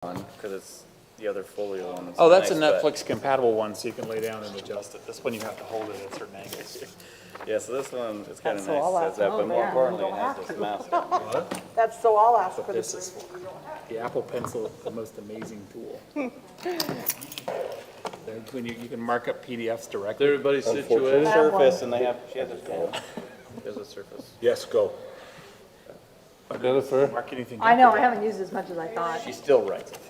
on, because it's the other folio one. Oh, that's a nice, but- Netflix compatible one, so you can lay down and adjust it. This one you have to hold it at certain angles. Yeah, so this one, it's kind of So I'll nice, ask says that, them but more there, importantly, and it don't has have this to. mouse. That's so I'll ask But for this this. is, the Apple Pencil is the most amazing tool. When you can mark up PDFs directly. Everybody situated? Surface, and they have, she has a pen. There's a Surface. Yes, go. Jennifer? Mark anything. I know, up I or- haven't used as much as I thought. She still writes it.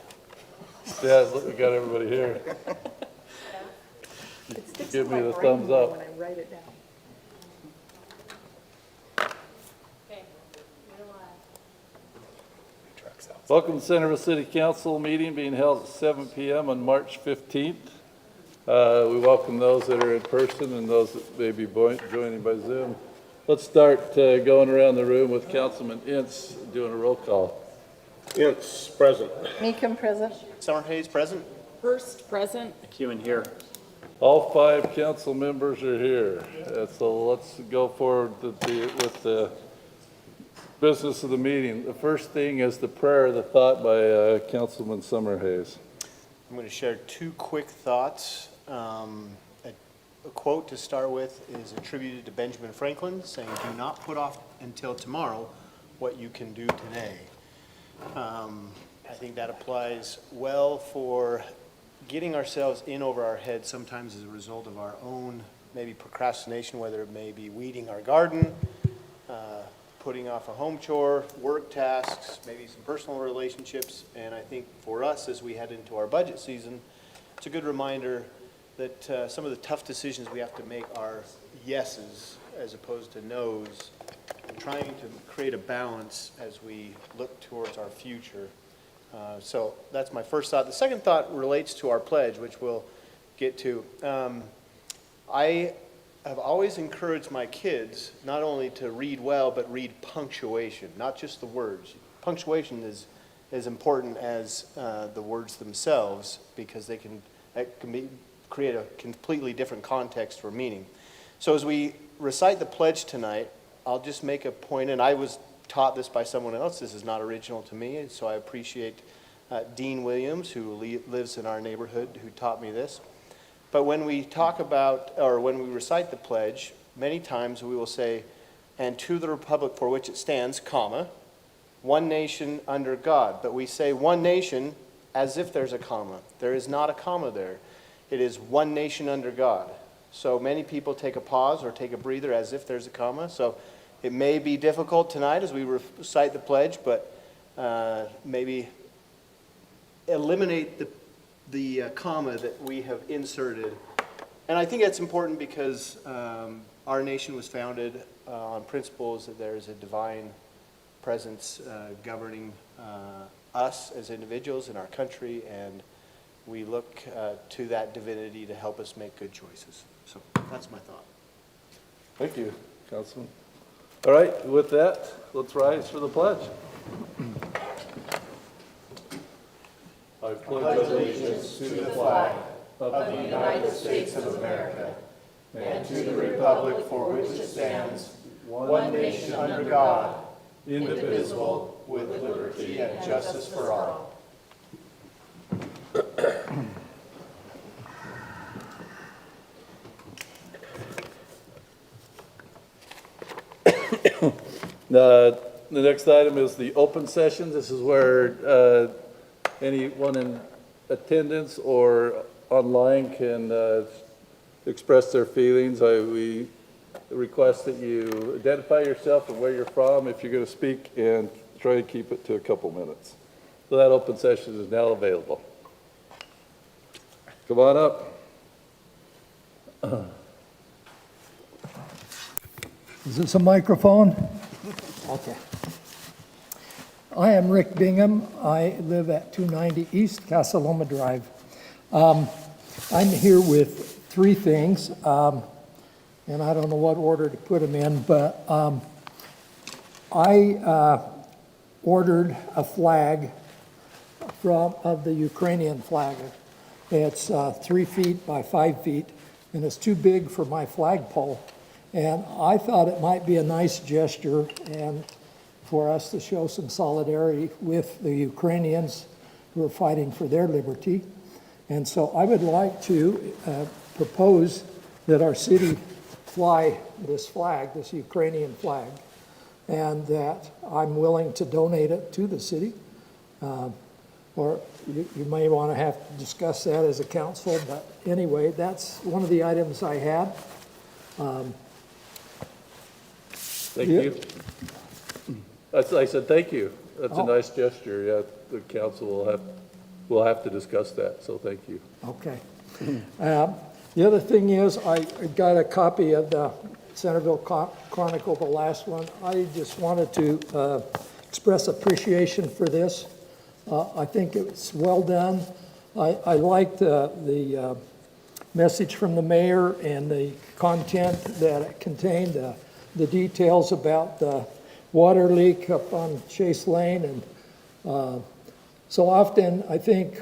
Yeah, look, we got everybody here. It sticks Give to me my the brain thumbs more up. when I write it down. Welcome to Centerville City Council meeting being held at 7 PM on March 15th. We welcome those that are in person and those that may be joining by Zoom. Let's start going around the room with Councilman Ince doing a roll call. Ince, present. Meekum present. Summer Hayes, present. First, present. McEwen here. All 5 council members are here. So let's go forward with the business of the meeting. The first thing is the prayer, the thought by Councilman Summerhays. I'm going to share 2 quick thoughts. A quote to start with is attributed to Benjamin Franklin, saying, "Do not put off until tomorrow what you can do today." I think that applies well for getting ourselves in over our heads sometimes as a result of our own maybe procrastination, whether it may be weeding our garden, putting off a home chore, work tasks, maybe some personal relationships. And I think for us, as we head into our budget season, it's a good reminder that some of the tough decisions we have to make are yeses as opposed to nos, and trying to create a balance as we look towards our future. So that's my first thought. The second thought relates to our pledge, which we'll get to. I have always encouraged my kids not only to read well, but read punctuation, not just the words. Punctuation is as important as the words themselves, because it can create a completely different context for meaning. So as we recite the pledge tonight, I'll just make a point, and I was taught this by someone else. This is not original to me, so I appreciate Dean Williams, who lives in our neighborhood, who taught me this. But when we talk about, or when we recite the pledge, many times we will say, "And to the republic for which it stands, comma, one nation under God." But we say one nation as if there's a comma. There is not a comma there. It is one nation under God. So many people take a pause or take a breather as if there's a comma. So it may be difficult tonight as we recite the pledge, but maybe eliminate the comma that we have inserted. And I think that's important because our nation was founded on principles that there is a divine presence governing us as individuals in our country, and we look to that divinity to help us make good choices. So that's my thought. Thank you, Councilman. All right, with that, let's rise for the pledge. I pledge allegiance to the flag of the United States of America and to the republic for which it stands, one nation under God, indivisible, with liberty and justice for all. The next item is the open session. This is where anyone in attendance or online can express their feelings. We request that you identify yourself and where you're from if you're going to speak, and try to keep it to a couple minutes. So that open session is now available. Come on up. Is this a microphone? Okay. I am Rick Bingham. I live at 290 East Casa Loma Drive. I'm here with 3 things, and I don't know what order to put them in, but I ordered a flag of the Ukrainian flag. It's 3 feet by 5 feet, and it's too big for my flagpole. And I thought it might be a nice gesture and for us to show some solidarity with the Ukrainians who are fighting for their liberty. And so I would like to propose that our city fly this flag, this Ukrainian flag, and that I'm willing to donate it to the city. Or you may want to have to discuss that as a council, but anyway, that's one of the items I had. Thank you. I said, thank you. That's a Oh. nice gesture. Yeah, the council will have to discuss that, so thank you. Okay. The other thing is, I got a copy of the Centerville Chronicle, the last one. I just wanted to express appreciation for this. I think it's well done. I liked the message from the mayor and the content that it contained, the details about the water leak up on Chase Lane. And so often, I think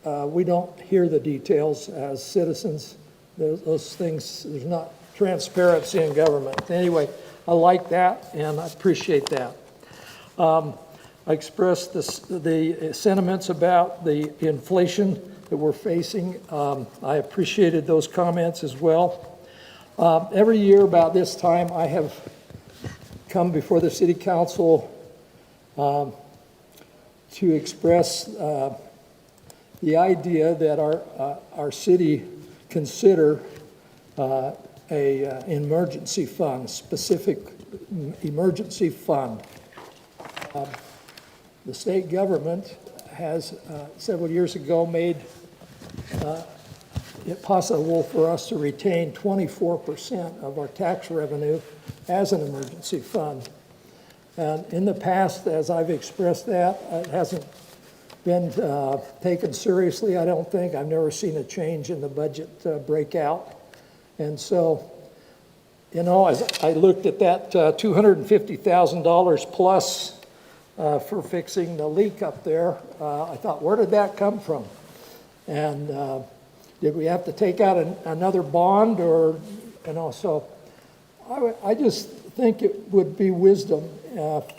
we don't hear the details as citizens. Those things, there's not transparency in government. Anyway, I like that, and I appreciate that. I expressed the sentiments about the inflation that we're facing. I appreciated those comments as well. Every year about this time, I have come before the city council to express the idea that our city consider a emergency fund, specific emergency fund. The state government has several years ago made it possible for us to retain 24% of our tax revenue as an emergency fund. And in the past, as I've expressed that, it hasn't been taken seriously, I don't think. I've never seen a change in the budget breakout. And so, you know, as I looked at that $250,000 plus for fixing the leak up there, I thought, where did that come from? And did we have to take out another bond, or, you know, so I just think it would be wisdom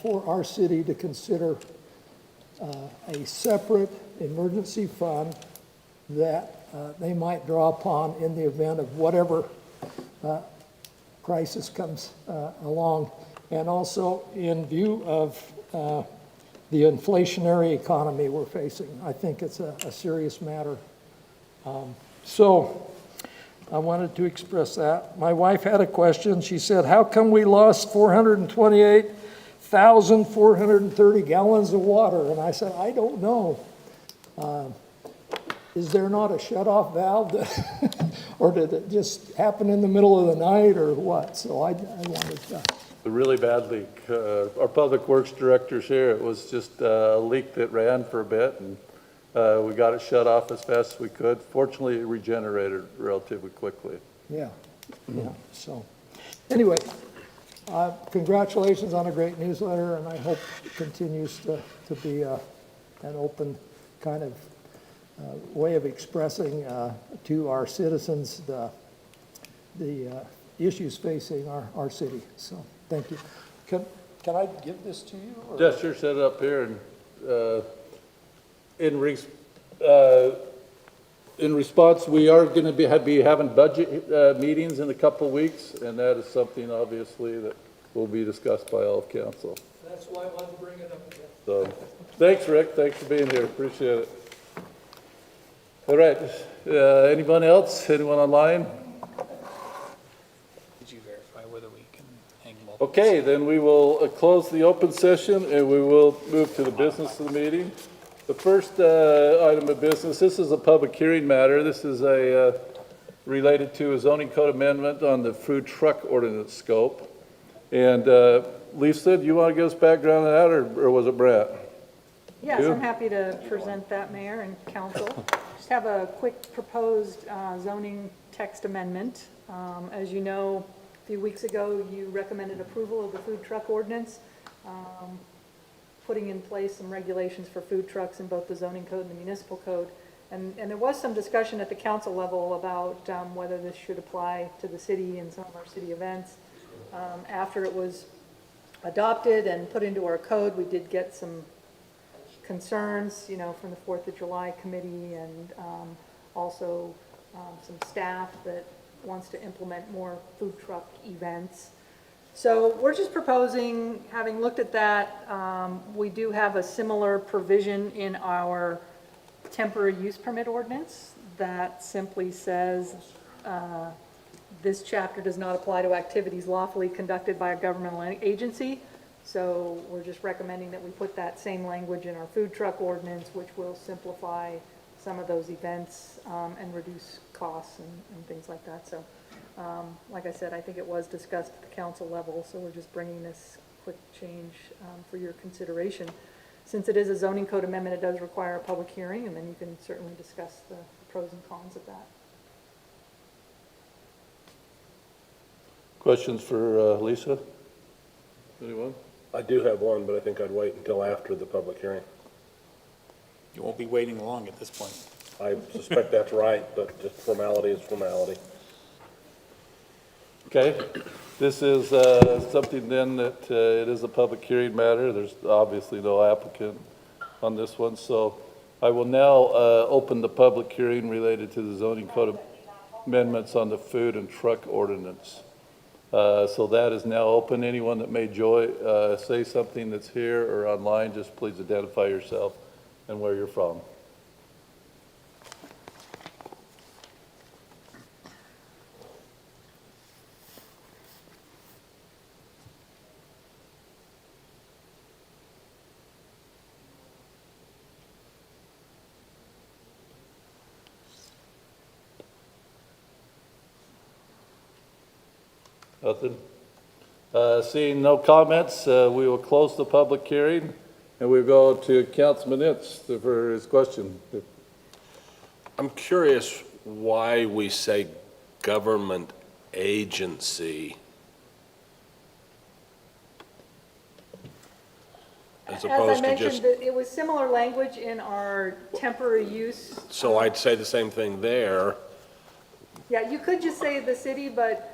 for our city to consider a separate emergency fund that they might draw upon in the event of whatever crisis comes along. And also in view of the inflationary economy we're facing, I think it's a serious matter. So I wanted to express that. My wife had a question. She said, how come we lost 428,430 gallons of water? And I said, I don't know. Is there not a shut-off valve? Or did it just happen in the middle of the night, or what? So I wanted to. A really bad leak. Our public works director's here. It was just a leak that ran for a bit, and we got it shut off as fast as we could. Fortunately, it regenerated relatively quickly. Yeah, yeah. So anyway, congratulations on a great newsletter, and I hope it continues to be an open kind of way of expressing to our citizens the issues facing our city. So thank you. Can I give this to you? Or? Yeah, sure, set it up here. And in response, we are going to be having budget meetings in a couple of weeks, and that is something obviously that will be discussed by all of council. That's why I wanted to bring it up again. So, thanks, Rick. Thanks for being here. Appreciate it. All right. Anyone else? Anyone online? Did you verify whether we can hang multiple? Okay, then we will close the open session and we will move to the business of the meeting. The first item of business, this is a public hearing matter. This is related to a zoning code amendment on the food truck ordinance scope. And Lisa, do you want to give us background on that, or was it Brett? Yes, You? I'm happy to present that, Mayor and Council. Just have a quick proposed zoning text amendment. As you know, a few weeks ago, you recommended approval of the food truck ordinance, putting in place some regulations for food trucks in both the zoning code and the municipal code. And there was some discussion at the council level about whether this should apply to the city and some of our city events. After it was adopted and put into our code, we did get some concerns, from the 4th of July committee and also some staff that wants to implement more food truck events. So we're just proposing, having looked at that, we do have a similar provision in our temporary use permit ordinance that simply says, this chapter does not apply to activities lawfully conducted by a governmental agency. So we're just recommending that we put that same language in our food truck ordinance, which will simplify some of those events and reduce costs and things like that. So like I said, I think it was discussed at the council level, so we're just bringing this quick change for your consideration. Since it is a zoning code amendment, it does require a public hearing, and then you can certainly discuss the pros and cons of that. Questions for Lisa? Anyone? I do have one, but I think I'd wait until after the public hearing. You won't be waiting long at this point. I suspect that's right, but just formality is formality. Okay, this is something then that it is a public hearing matter. There's obviously no applicant on this one, so I will now open the public hearing related to the zoning code amendments on the food and truck ordinance. So that is now open. Anyone that may say something that's here or online, just please identify yourself and where you're from. Nothing? Seeing no comments, we will close the public hearing, and we'll go to Councilman Ince for his question. I'm curious why we say government agency as As I opposed to mentioned, just, it was similar language in our temporary use. so I'd say the same thing there. Yeah, you could just say the city, but,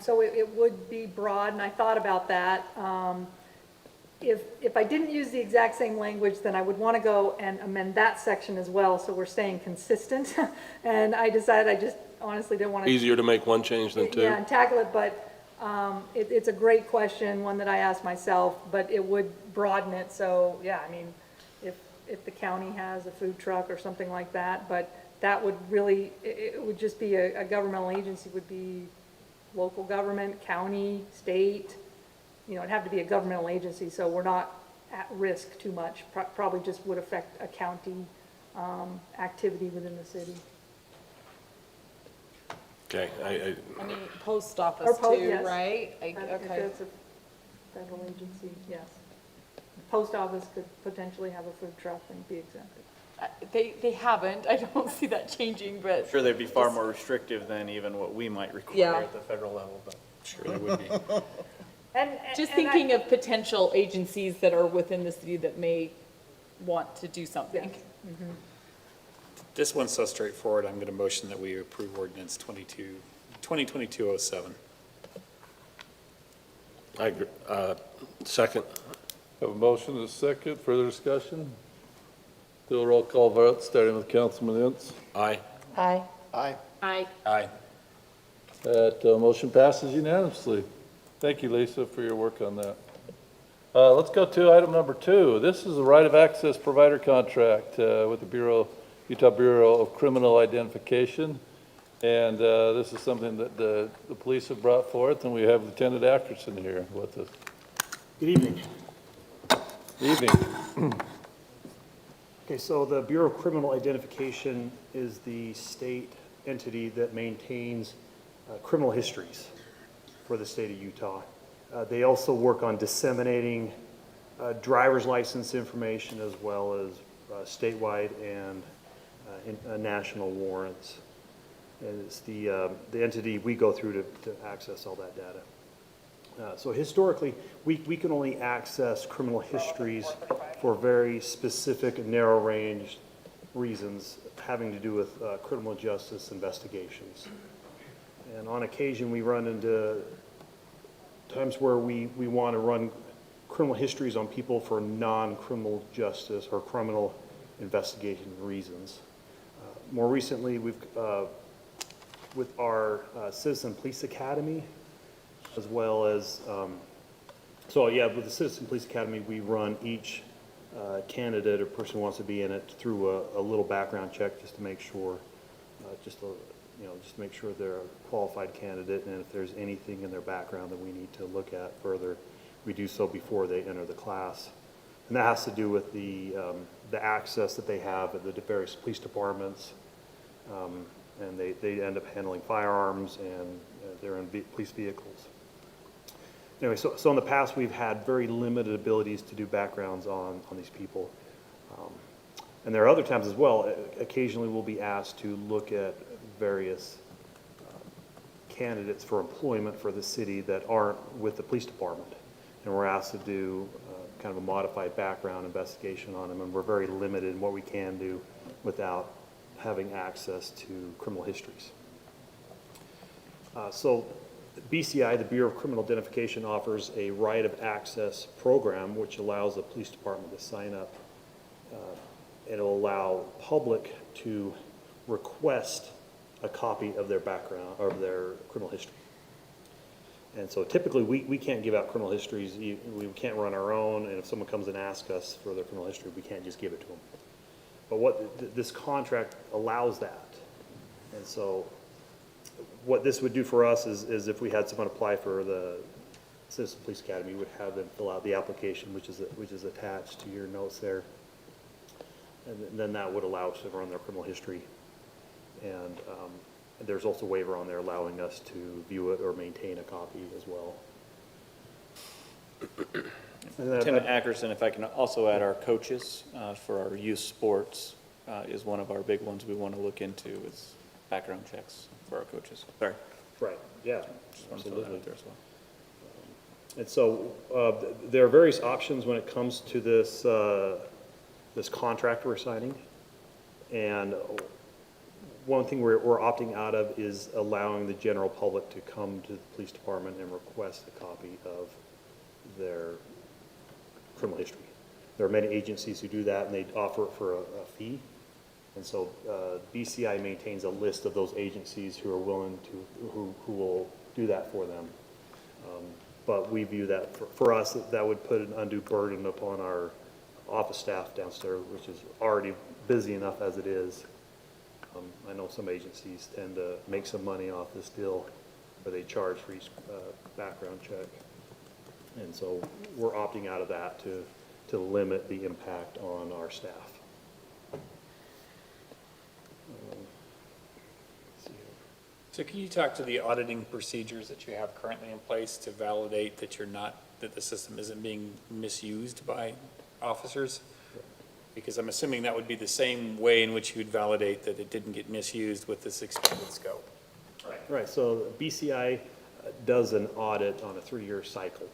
so it would be broad, and I thought about that. If I didn't use the exact same language, then I would want to go and amend that section as well, so we're staying consistent. And I decided I just honestly didn't want to. Easier to make one change than two? Yeah, and tackle it, but it's a great question, one that I asked myself, but it would broaden it, so, yeah, I mean, if the county has a food truck or something like that, but that would really, it would just be a governmental agency, would be local government, county, state, it'd have to be a governmental agency, so we're not at risk too much, probably just would affect a county activity within the city. Okay, I mean, post office Or too, yes. right? If Okay. it's a federal agency, yes. Post office could potentially have a food truck and be exempted. They haven't, I don't see that changing, but. Sure, they'd be far more restrictive than even what we might require Yeah. at the federal level, but. Sure, they would be. Just And I- thinking of potential agencies that are within the city that may want to do something. Yes. This one's so straightforward, I'm going to motion that we approve ordinance 2022-07. I agree. Second. Have a motion and a second. Further discussion? Do a roll call vote, starting with Councilman Ince. Aye. Aye. Aye. Aye. Aye. That motion passes unanimously. Thank you, Lisa, for your work on that. Let's go to item number 2. This is a right of access provider contract with the Utah Bureau of Criminal Identification. And this is something that the police have brought forth, and we have Lieutenant Ackerson here with us. Good evening. Evening. Okay, so the Bureau of Criminal Identification is the state entity that maintains criminal histories for the state of Utah. They also work on disseminating driver's license information as well as statewide and national warrants. And it's the entity we go through to access all that data. So historically, we can only access criminal histories for very specific and narrow-range reasons having to do with criminal justice investigations. And on occasion, we run into times where we want to run criminal histories on people for non-criminal justice or criminal investigation reasons. More recently, we've, with our Citizen Police Academy, as well as, with the Citizen Police Academy, we run each candidate or person who wants to be in it through a little background check just to make sure, just to make sure they're a qualified candidate, and if there's anything in their background that we need to look at further, we do so before they enter the class. And that has to do with the access that they have at the various police departments, and they end up handling firearms, and they're in police vehicles. Anyway, so in the past, we've had very limited abilities to do backgrounds on these people. And there are other times as well, occasionally we'll be asked to look at various candidates for employment for the city that aren't with the police department. And we're asked to do kind of a modified background investigation on them, and we're very limited in what we can do without having access to criminal histories. So BCI, the Bureau of Criminal Identification, offers a right of access program which allows the police department to sign up. It'll allow public to request a copy of their background or their criminal history. And so typically we can't give out criminal histories. We can't run our own, and if someone comes and asks us for their criminal history, we can't just give it to them. But what this contract allows that. And so what this would do for us is if we had someone apply for the Citizen Police Academy, we would have them fill out the application, which is attached to your notes there. And then that would allow us to run their criminal history. And there's also a waiver on there allowing us to view it or maintain a copy as well. Tim Ackerson, if I can also add, our coaches for our youth sports is one of our big ones we want to look into, is background checks for our coaches. Sorry. Right, yeah, Just want to throw that out there as well. and so there are various options when it comes to this, this contract we're signing. And one thing we're opting out of is allowing the general public to come to the police department and request a copy of their criminal history. There are many agencies who do that, and they offer it for a fee. And so BCI maintains a list of those agencies who are willing to, who will do that for them. But we view that, for us, that would put an undue burden upon our office staff downstairs, which is already busy enough as it is. I know some agencies tend to make some money off this deal where they charge for each background check. And so we're opting out of that to limit the impact on our staff. So can you talk to the auditing procedures that you have currently in place to validate that that the system isn't being misused by officers? Because I'm assuming that would be the same way in which you'd validate that it didn't get misused with this expanded scope. Right, so BCI does an audit on a 3-year cycle.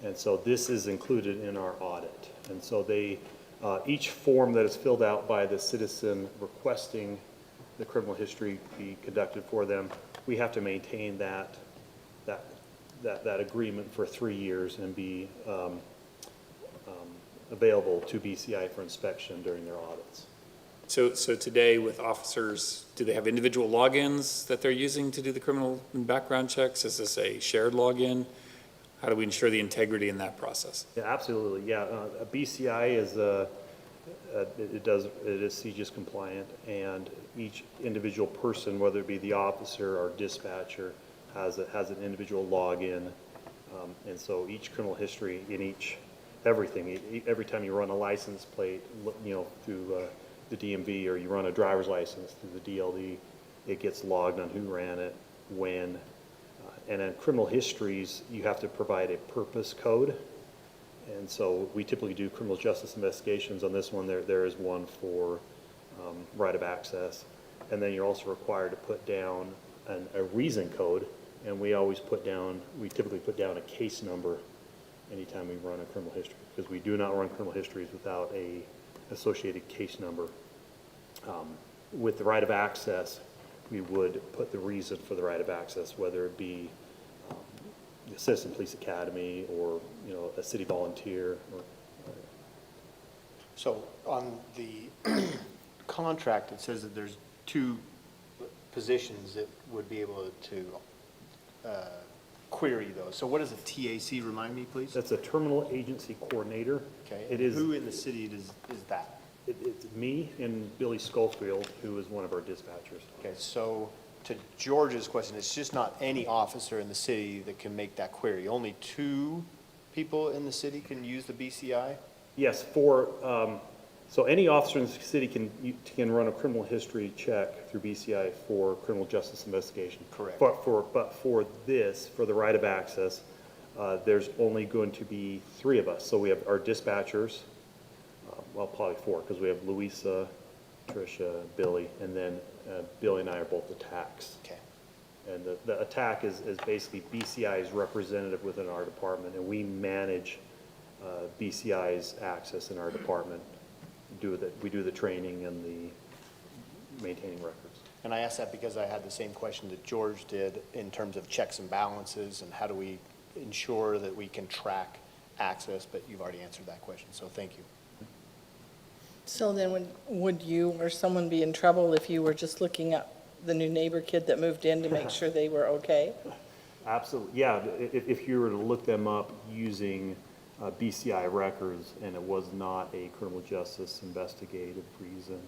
And so this is included in our audit. And so they, each form that is filled out by the citizen requesting the criminal history be conducted for them, we have to maintain that agreement for 3 years and be available to BCI for inspection during their audits. So today with officers, do they have individual logins that they're using to do the criminal and background checks? Is this a shared login? How do we ensure the integrity in that process? Yeah, absolutely, yeah. A BCI is it is CJIS compliant, and each individual person, whether it be the officer or dispatcher, has an individual login. And so each criminal history in everything, every time you run a license plate, through the DMV, or you run a driver's license through the DLD, it gets logged on who ran it, when. And in criminal histories, you have to provide a purpose code. And so we typically do criminal justice investigations. On this one, there is one for right of access. And then you're also required to put down a reason code. And we typically put down a case number anytime we run a criminal history, because we do not run criminal histories without a associated case number. With the right of access, we would put the reason for the right of access, whether it be Citizen Police Academy or, you know, a city volunteer or, So on the contract, it says that there's 2 positions that would be able to query those. So what is a TAC, remind me, please? that's a terminal agency coordinator. Okay, It and is, who in the city is that? it's me and Billy Schofield, who is one of our dispatchers. Okay, so to George's question, it's just not any officer in the city that can make that query. Only 2 people in the city can use the BCI? Yes, so any officer in the city can run a criminal history check through BCI for criminal justice investigation. Correct. But for this, for the right of access, there's only going to be 3 of us. So we have our dispatchers, well, probably 4, because we have Louisa, Tricia, Billy, and then Billy and I are both attacks. Okay. And the attack is basically BCI's representative within our department, and we manage BCI's access in our department. We do the training and the maintaining records. And I asked that because I had the same question that George did in terms of checks and balances and how do we ensure that we can track access, but you've already answered that question, so thank you. So then would you or someone be in trouble if you were just looking up the new neighbor kid that moved in to make sure they were okay? Absolutely, yeah. If you were to look them up using BCI records and it was not a criminal justice investigative reason,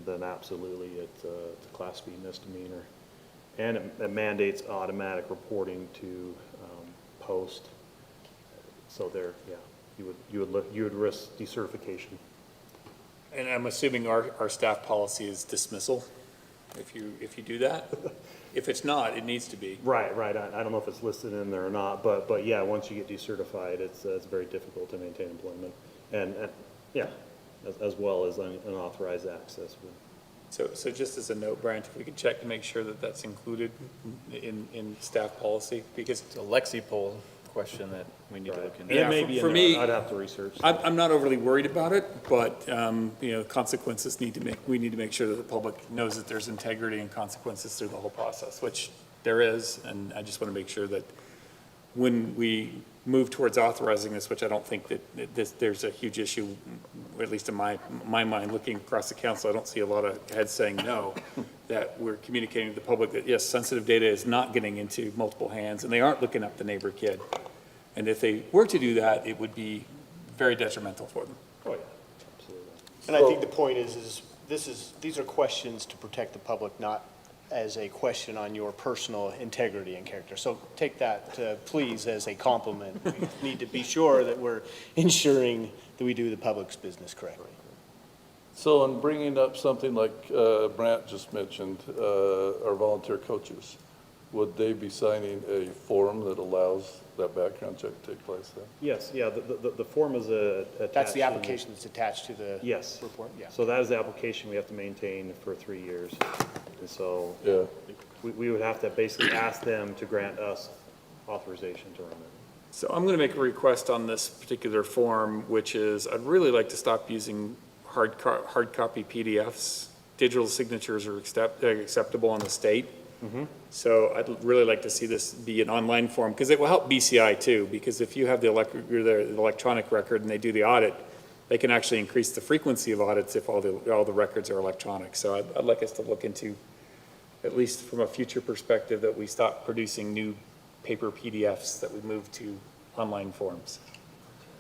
then absolutely it's a Class B misdemeanor. And it mandates automatic reporting to post. So there, yeah, you would risk decertification. And I'm assuming our staff policy is dismissal, if you do that? If it's not, it needs to be. Right. I don't know if it's listed in there or not, but yeah, once you get decertified, it's very difficult to maintain employment. And yeah, as well as unauthorized access. So just as a note, Brent, if we could check to make sure that that's included in staff policy, because It's a Lexi poll question that we need to look into. Yeah, It may be for in me- there. I'd have to research. I'm not overly worried about it, but, consequences we need to make sure that the public knows that there's integrity and consequences through the whole process, which there is, and I just want to make sure that when we move towards authorizing this, which I don't think that there's a huge issue, at least in my mind, looking across the council, I don't see a lot of heads saying no, that we're communicating to the public that, yes, sensitive data is not getting into multiple hands, and they aren't looking up the neighbor kid. And if they were to do that, it would be very detrimental for them. Oh, yeah, absolutely. And I think the point is these are questions to protect the public, not as a question on your personal integrity and character. So take that, please, as a compliment. We need to be sure that we're ensuring that we do the public's business correctly. So in bringing up something like Brant just mentioned, our volunteer coaches, would they be signing a form that allows that background check to take place then? Yes, yeah, the form is attached. That's the in- application that's attached to the Yes. report? Yeah. So that is the application we have to maintain for 3 years. And so Yeah. we would have to basically ask them to grant us authorization to run it. So I'm going to make a request on this particular form, which is, I'd really like to stop using hard copy PDFs. Digital signatures are acceptable in the state. So I'd really like to see this be an online form, because it will help BCI too, because if you have the electronic record and they do the audit, they can actually increase the frequency of audits if all the records are electronic. So I'd like us to look into, at least from a future perspective, that we stop producing new paper PDFs, that we move to online forms.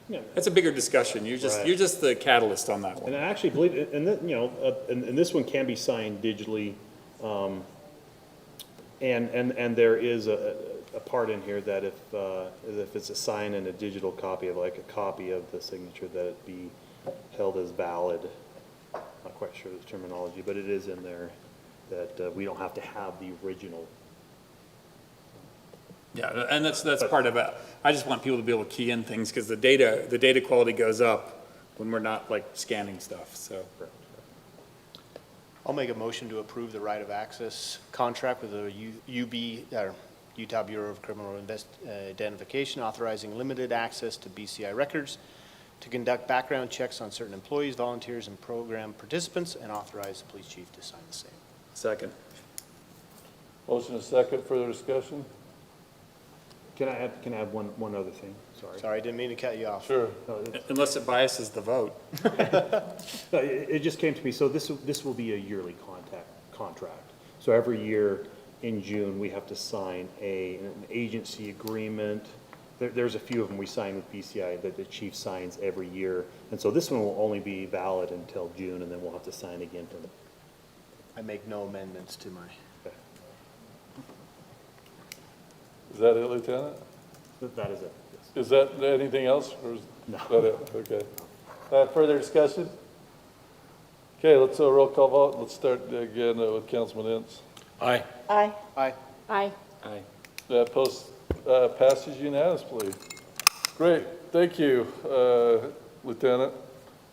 Yeah. That's a bigger discussion. You're Right. just the catalyst on that And one. I actually believe, and this one can be signed digitally. And there is a part in here that if it's a sign and a digital copy of, like a copy of the signature, that it be held as valid. Not quite sure the terminology, but it is in there that we don't have to have the original. Yeah, and that's part of it. I just want people to be able to key in things, because the data quality goes up when we're not like scanning stuff, so. I'll make a motion to approve the right of access contract with the Utah Bureau of Criminal Identification, authorizing limited access to BCI records to conduct background checks on certain employees, volunteers, and program participants, and authorize the police chief to sign the same. Second. Motion is second, further discussion? Can I add one other thing? Sorry. Sorry, didn't mean to cut you off. Sure. No, it's- Unless it biases the vote. No, it just came to me, so this will be a yearly contract. So every year in June, we have to sign an agency agreement. There's a few of them we sign with BCI that the chief signs every year. And so this one will only be valid until June, and then we'll have to sign again for the, I make no amendments to my. Is that it, Lieutenant? that is it, yes. Is that anything else, or is No. that it? Okay. Further discussion? Okay, let's roll call vote. Let's start again with Councilman Ince. Aye. Aye. Aye. Aye. Aye. That passes unanimously. Great, thank you, Lieutenant.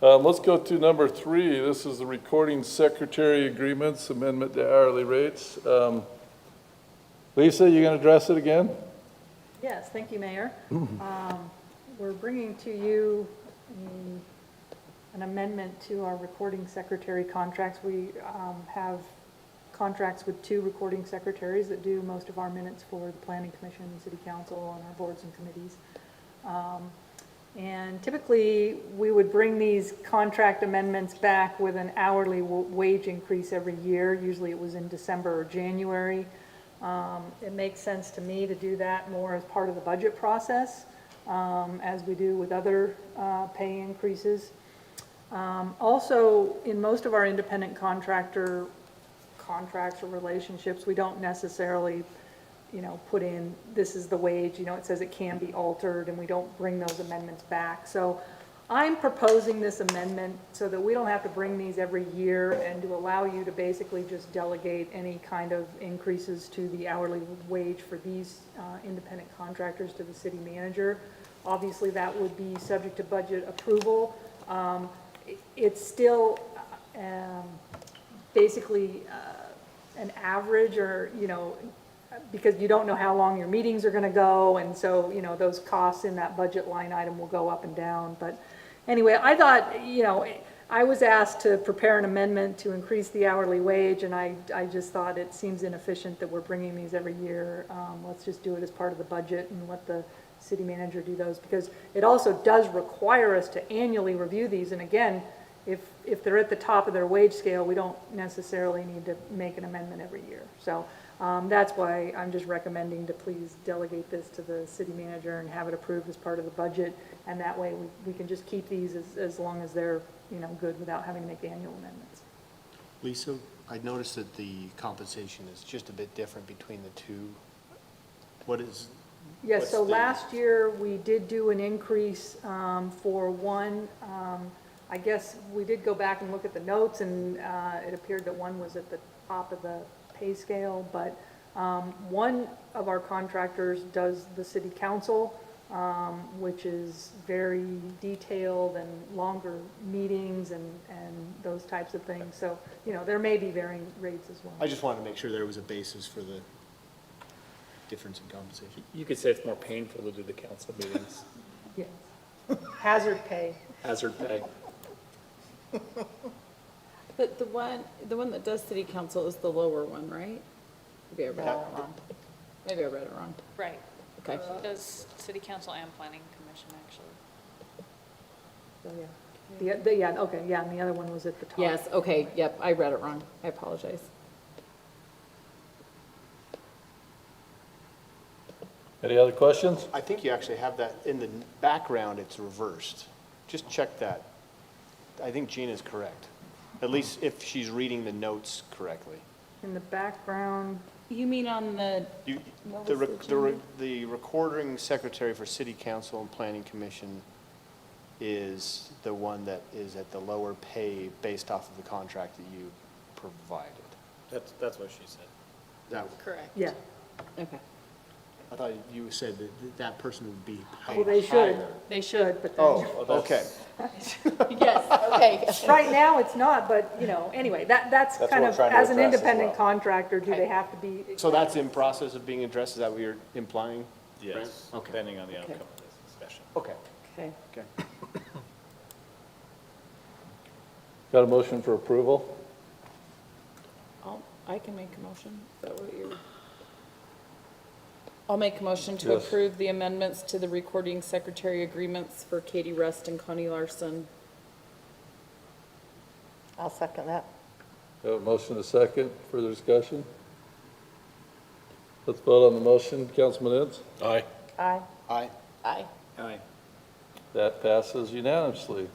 Let's go to number 3. This is the recording secretary agreements, amendment to hourly rates. Lisa, you gonna address it again? Yes, thank you, Mayor. We're bringing to you an amendment to our recording secretary contracts. We have contracts with 2 recording secretaries that do most of our minutes for the Planning Commission, City Council, and our boards and committees. And typically, we would bring these contract amendments back with an hourly wage increase every year. Usually it was in December or January. It makes sense to me to do that more as part of the budget process, as we do with other pay increases. Also, in most of our independent contractor contracts or relationships, we don't necessarily, put in, this is the wage, it says it can be altered, and we don't bring those amendments back. So I'm proposing this amendment so that we don't have to bring these every year, and to allow you to basically just delegate any kind of increases to the hourly wage for these independent contractors to the city manager. Obviously, that would be subject to budget approval. It's still basically an average, or, because you don't know how long your meetings are going to go, and so, those costs in that budget line item will go up and down. But anyway, I thought, I was asked to prepare an amendment to increase the hourly wage, and I just thought it seems inefficient that we're bringing these every year. Let's just do it as part of the budget and let the city manager do those, because it also does require us to annually review these. And again, if they're at the top of their wage scale, we don't necessarily need to make an amendment every year. So that's why I'm just recommending to please delegate this to the city manager and have it approved as part of the budget. And that way we can just keep these as long as they're, good without having to make annual amendments. Lisa, I noticed that the compensation is just a bit different between the two. What is? Yes, what's so the- last year, we did do an increase for one. I guess we did go back and look at the notes, and it appeared that one was at the top of the pay scale, but one of our contractors does the city council, which is very detailed and longer meetings and those types of things. So, there may be varying rates as well. I just wanted to make sure there was a basis for the difference in compensation. You could say it's more painful to do the council meetings. Yes. Hazard pay. Hazard pay. But the one that does city council is the lower one, right? Maybe I read it wrong. Maybe I read it wrong. Right. Okay. She does city council and planning commission, actually. So, yeah. And the other one was at the top. Yes, okay, yep, I read it wrong. I apologize. Any other questions? I think you actually have that in the background, it's reversed. Just check that. I think Gina's correct, at least if she's reading the notes correctly. In the background, You mean on the, You- What The was rec- the the re- change? the recording secretary for city council and planning commission is the one that is at the lower pay based off of the contract that you provided. That's what she said. That, Correct. yeah. okay. I thought you said that that person would be Well, paid they should. higher. They should, but then. Oh, okay. Yes, okay. Right now, it's not, but, anyway, that's That's kind what we're of, trying to as an address as independent well. contractor, do Okay. they have to be? So that's in process of being addressed, is that what you're implying? Brent? Yes, Okay. depending on the Okay. outcome of this discussion. Okay, Okay. okay. Got a motion for approval? I can make a motion. Is that what you're? I'll make a motion to Yes. approve the amendments to the recording secretary agreements for Katie Rust and Connie Larson. I'll second that. Have a motion and a second, further discussion? Let's vote on the motion. Councilman Ince? Aye. Aye. Aye. Aye. Aye. That passes unanimously.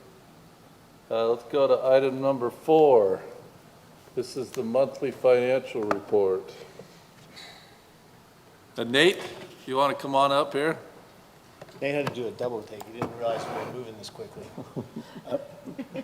Let's go to item number 4. This is the monthly financial report. Nate, you want to come on up here? They had to do a double take. He didn't realize we were moving this quickly.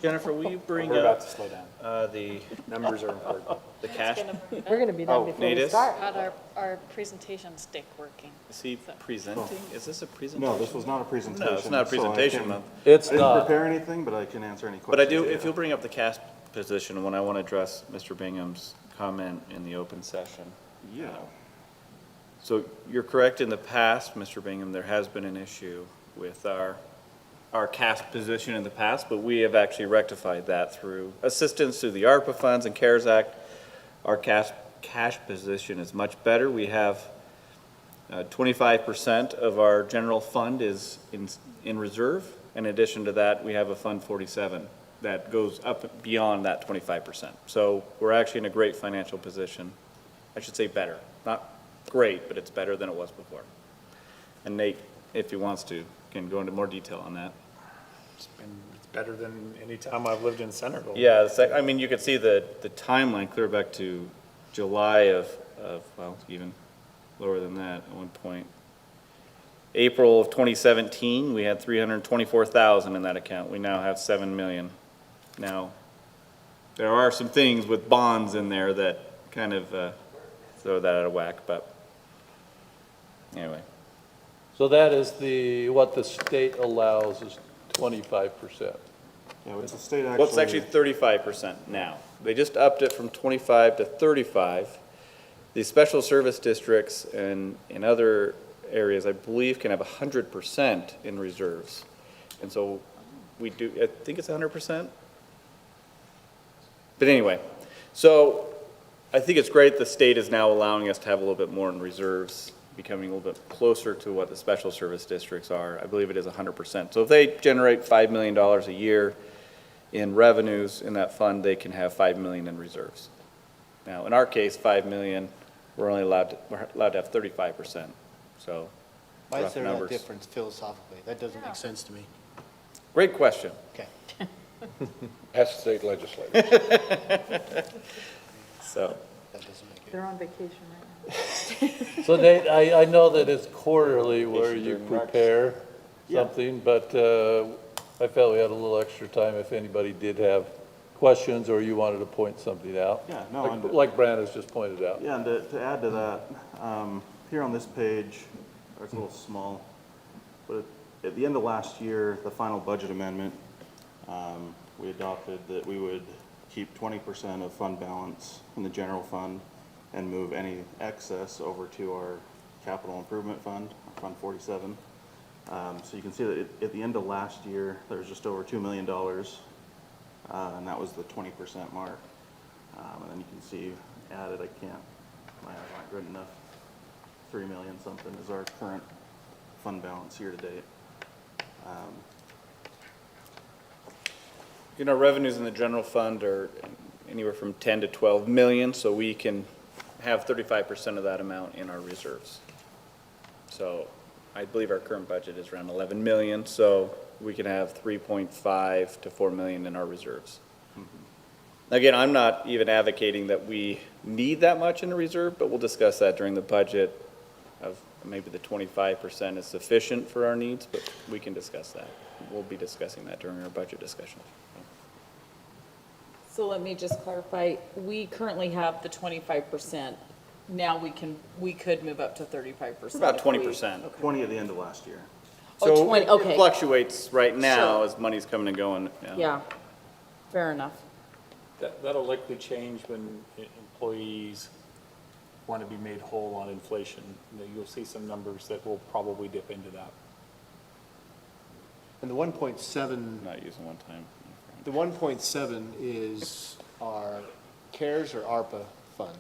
Jennifer, will you bring We're about up to slow down. the Numbers are important. cash? We're going to be done Oh, before Nate we is? start. Got our presentation stick working. Is he presenting? Is this a presentation? No, this was not a presentation. No, it's not a so I presentation can- month. It's I didn't not. prepare anything, but I can answer any questions. But I do, you if have. you'll bring up the cash position, when I want to address Mr. Bingham's comment in the open session. Yeah. So you're correct, in the past, Mr. Bingham, there has been an issue with our cash position in the past, but we have actually rectified that through assistance through the ARPA funds and CARES Act. Our cash position is much better. We have 25% of our general fund is in reserve. In addition to that, we have a Fund 47 that goes up beyond that 25%. So we're actually in a great financial position. I should say better, not great, but it's better than it was before. And Nate, if he wants to, can go into more detail on that. It's better than any time I've lived in Centerville. Yeah, I mean, you could see the timeline clear back to July of, well, even lower than that at one point. April of 2017, we had 324,000 in that account. We now have 7 million. Now, there are some things with bonds in there that kind of throw that out of whack, but anyway. So that is what the state allows is 25%. Yeah, it's a state actually. Well, it's actually 35% now. They just upped it from 25 to 35. The special service districts and in other areas, I believe, can have 100% in reserves. And so we do, I think it's 100%. But anyway, so I think it's great the state is now allowing us to have a little bit more in reserves, becoming a little bit closer to what the special service districts are. I believe it is 100%. So if they generate $5 million a year in revenues in that fund, they can have 5 million in reserves. Now, in our case, 5 million, we're allowed to have 35%. So, Why is rough there that numbers. difference philosophically? That doesn't make sense to me. Great question. Okay. Ask the state legislature. So, That doesn't make it. They're on vacation right now. So Nate, I know that it's quarterly where you prepare something, but I felt we had a little extra time if anybody did have questions or you wanted to point something out. Yeah, no, Like Brandon has just pointed out. Yeah, and to add to that, here on this page, it's a little small, but at the end of last year, the final budget amendment, we adopted that we would keep 20% of fund balance in the general fund and move any excess over to our capital improvement fund, Fund 47. So you can see that at the end of last year, there was just over $2 million, and that was the 20% mark. And then you can see added, my eyes aren't good enough, 3 million something is our current fund balance year to date. you know, revenues in the general fund are anywhere from 10 to 12 million, so we can have 35% of that amount in our reserves. So I believe our current budget is around 11 million, so we can have 3.5 to 4 million in our reserves. Again, I'm not even advocating that we need that much in the reserve, but we'll discuss that during the budget of maybe the 25% is sufficient for our needs, but we can discuss that. We'll be discussing that during our budget discussion. So let me just clarify, we currently have the 25%. Now we could move up to 35%. About if we- 20%. Okay. 20 at the end of last year. Oh, So 20, it okay. fluctuates right now Sure. as money's coming and going. Yeah, fair enough. That'll likely change when employees want to be made whole on inflation. You'll see some numbers that will probably dip into that. And the 1.7, Not using one time. the 1.7 is our CARES or ARPA fund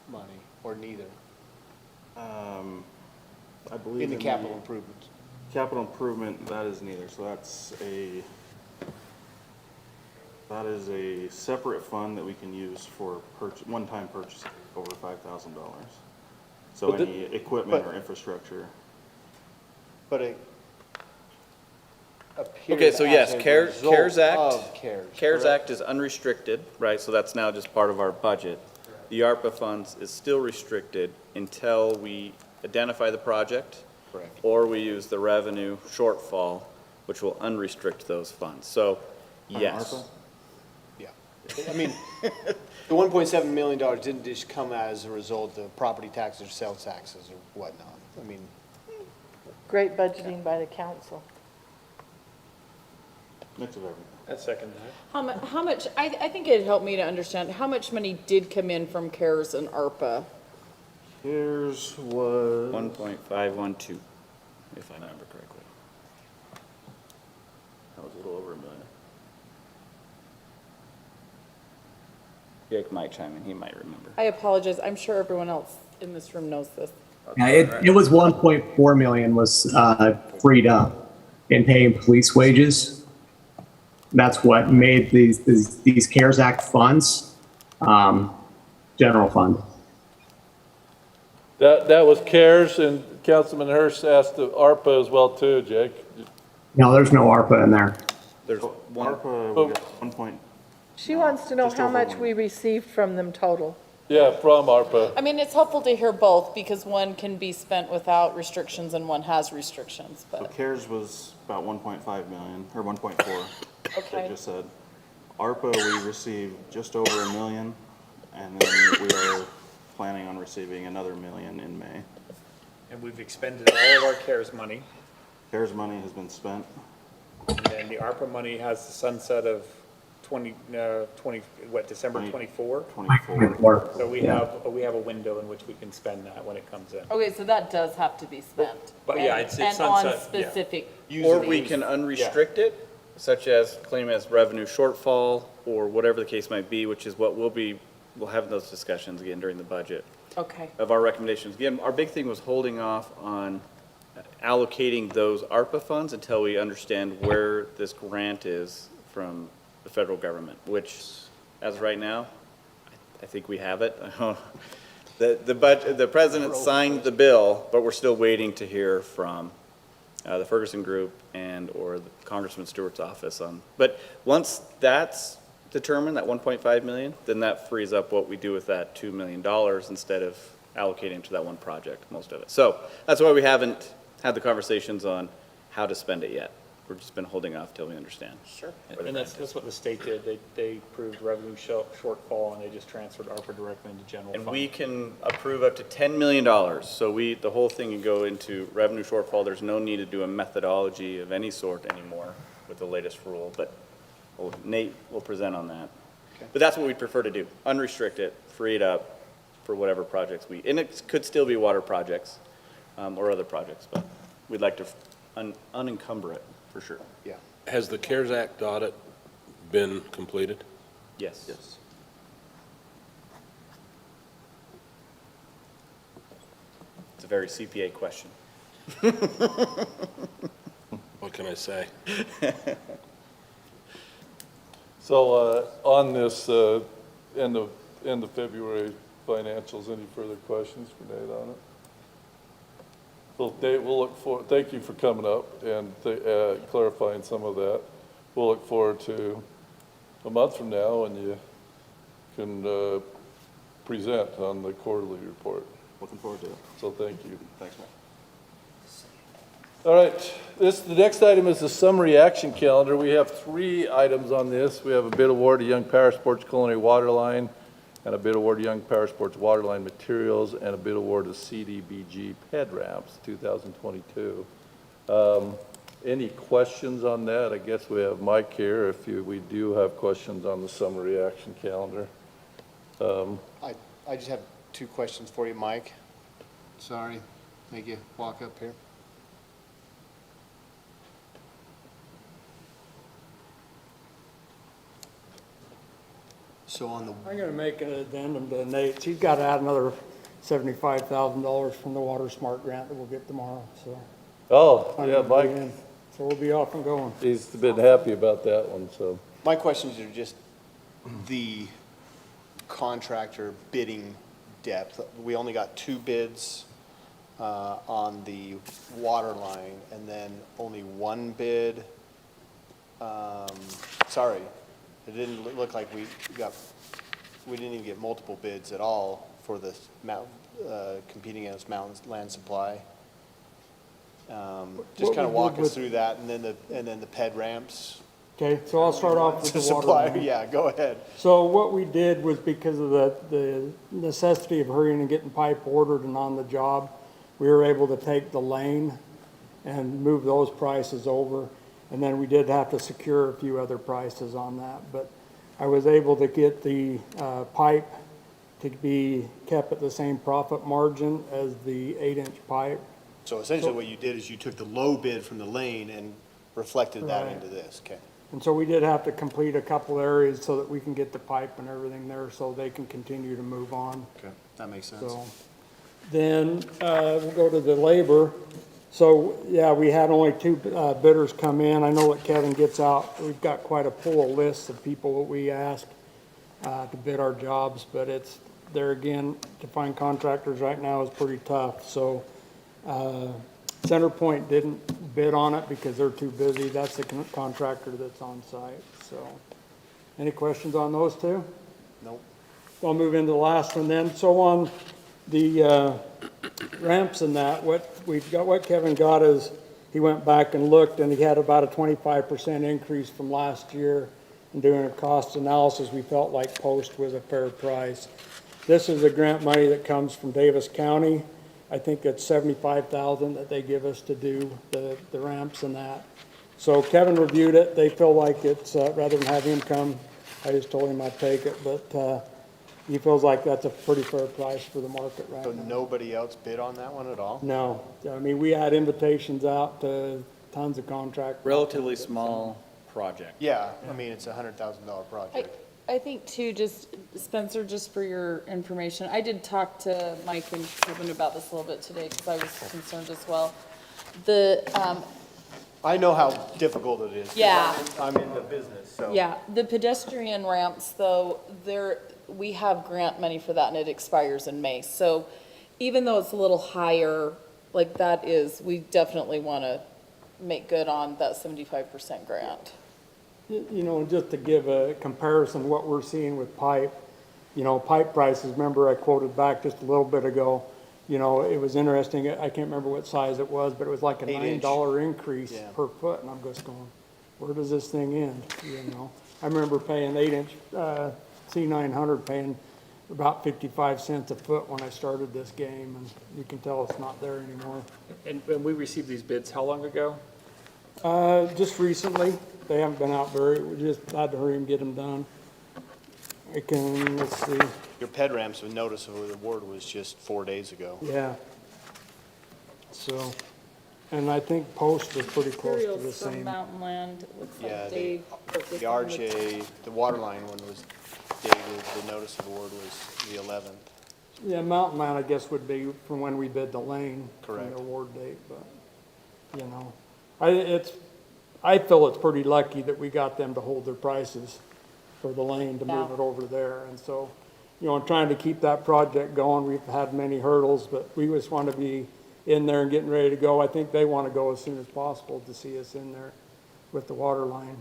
money, or neither? I believe in the capital improvements? Capital improvement, that is neither, so that is a separate fund that we can use for one-time purchases over $5,000. So But the- any equipment or but- infrastructure. But it appeared Okay, so yes, as a CARES result Act. of CARES, CARES correct? Act is unrestricted, right, so that's now just part of our budget. The ARPA funds is still restricted until we identify the project. Correct. Or we use the revenue shortfall, which will unrestrict those funds. So, On yes. ARPA? Yeah. I mean, the $1.7 million didn't just come as a result of property taxes or sales taxes or whatnot. I mean, Great budgeting by the council. Mix of everything. I second that. How much, I think it'd help me to understand, how much money did come in from CARES and ARPA? Here's what. 1.512, if I remember correctly. That was a little over $1 million. Jake might chime in, he might remember. I apologize, I'm sure everyone else in this room knows this. Yeah, it was 1.4 million was freed up in paying police wages. That's what made these CARES Act funds general fund. That was CARES, and Councilman Hurst asked the ARPA as well too, Jake. No, there's no ARPA in there. There's one, ARPA, we got 1 point, She wants to know Just how over much one. we received from them total. Yeah, from ARPA. I mean, it's helpful to hear both, because one can be spent without restrictions and one has restrictions, so but, CARES was about 1.5 million, or 1.4, I okay. just said. ARPA, we received just over $1 million, and then we are planning on receiving another $1 million in May. And we've expended all of our CARES money, CARES money has been spent. and the ARPA money has the sunset of December 20. 24? 24. So we have a window in which we can spend that when it comes in. Okay, so that does have to be spent. But yeah, And- it's And sunset, on yeah. specific. or we can unrestrict it, such as claim as revenue shortfall, or whatever the case might be, which is what we'll have those discussions again during the budget Okay, of our recommendations. Again, our big thing was holding off on allocating those ARPA funds until we understand where this grant is from the federal government, which, as of right now, I think we have it. The president signed the bill, but we're still waiting to hear from the Ferguson Group or the Congressman Stewart's office on. But once that's determined, that 1.5 million, then that frees up what we do with that $2 million instead of allocating to that one project, most of it. So that's why we haven't had the conversations on how to spend it yet. We've just been holding off till we understand. sure. And that's what the state did. They approved revenue shortfall, and they just transferred ARPA directly into general fund. And we can approve up to $10 million. So the whole thing can go into revenue shortfall. There's no need to do a methodology of any sort anymore with the latest rule, but Nate will present on that. But that's what we'd prefer to do, unrestrict it, free it up for whatever projects and it could still be water projects or other projects, but we'd like to unencumber it, for sure. yeah. Has the CARES Act audit been completed? Yes. Yes. It's a very CPA question. What can I say? So, on this, end of February financials, any further questions for Nate on it? Well, Nate, thank you for coming up and clarifying some of that. We'll look forward to a month from now when you can present on the quarterly report. Looking forward to it. So thank you. Thanks, Matt. All right, the next item is the summary action calendar. We have 3 items on this. We have a bid award to Young Power Sports Culinary Waterline, and a bid award to Young Power Sports Waterline Materials, and a bid award to CDBG Ped Ramps 2022. Any questions on that? I guess we have Mike here if we do have questions on the summary action calendar. I just have 2 questions for you, Mike. Sorry, make you walk up here. So on the, I'm gonna make an addendum to Nate. He's gotta add another $75,000 from the Water Smart grant that we'll get tomorrow, so. Oh, yeah, Mike, So we'll be off and going. he's been happy about that one, so. My questions are just the contractor bidding depth. We only got 2 bids on the water line, and then only 1 bid. Sorry, it didn't look like we didn't even get multiple bids at all for the competing against Mountain Land Supply. Just What kind of we walk did us with- through that, and then the ped ramps. Okay, so I'll start off with To the water supply, line. yeah, go ahead. So what we did was because of the necessity of hurrying and getting pipe ordered and on the job, we were able to take the lane and move those prices over. And then we did have to secure a few other prices on that. But I was able to get the pipe to be kept at the same profit margin as the 8-inch pipe. So essentially what you did is you took the low bid from the lane and reflected that Right. into this, okay? And so we did have to complete a couple areas so that we can get the pipe and everything there so they can continue to move on. Okay, that makes sense. So, then, we'll go to the labor. So, yeah, we had only 2 bidders come in. I know that Kevin gets out, we've got quite a full list of people that we ask to bid our jobs, but it's, there again, to find contractors right now is pretty tough. So, CenterPoint didn't bid on it because they're too busy. That's the contractor that's on site, so. Any questions on those 2? Nope. I'll move into the last one then. So on the ramps and that, what Kevin got is, he went back and looked, and he had about a 25% increase from last year. And doing a cost analysis, we felt like Post was a fair price. This is the grant money that comes from Davis County. I think it's $75,000 that they give us to do the ramps and that. So Kevin reviewed it. They feel like it's, rather than have him come, I just told him I'd take it, but he feels like that's a pretty fair price for the market right So now. nobody else bid on that one at all? No, I mean, we had invitations out to tons of contractors. Relatively small project. Yeah, I mean, it's a $100,000 project. I think too, just Spencer, just for your information, I did talk to Mike and Kevin about this a little bit today because I was concerned as well. The, I know how difficult it is. 'cause Yeah. I'm in the business, so. yeah, the pedestrian ramps though, we have grant money for that and it expires in May. So even though it's a little higher, like that is, we definitely want to make good on that 75% grant. You know, just to give a comparison, what we're seeing with pipe, you know, pipe prices, remember I quoted back just a little bit ago, you know, it was interesting, I can't remember what size it was, but it was like a 8-inch. $9 increase Yeah. per foot, and I'm just going, where does this thing end, you know? I remember paying 8-inch, C900, paying about 55 cents a foot when I started this game, and you can tell it's not there anymore. And when we received these bids, how long ago? Just recently, they haven't been out we just had to hurry and get them done. I can, let's see, Your ped ramps with notice of award was just 4 days ago. yeah. So, and I think Post was pretty close to the Materials from same. Mountain Land, it looks Yeah, like the Dave. the RJ, the water line one was dated, the notice of award was the 11th. Yeah, Mountain Land, I guess, would be from when we bid the lane. From Correct. the award date, but, you know, I feel it's pretty lucky that we got them to hold their prices for the lane to move Yeah. it over there. And so, you know, trying to keep that project going, we've had many hurdles, but we just want to be in there and getting ready to go. I think they want to go as soon as possible to see us in there with the water line.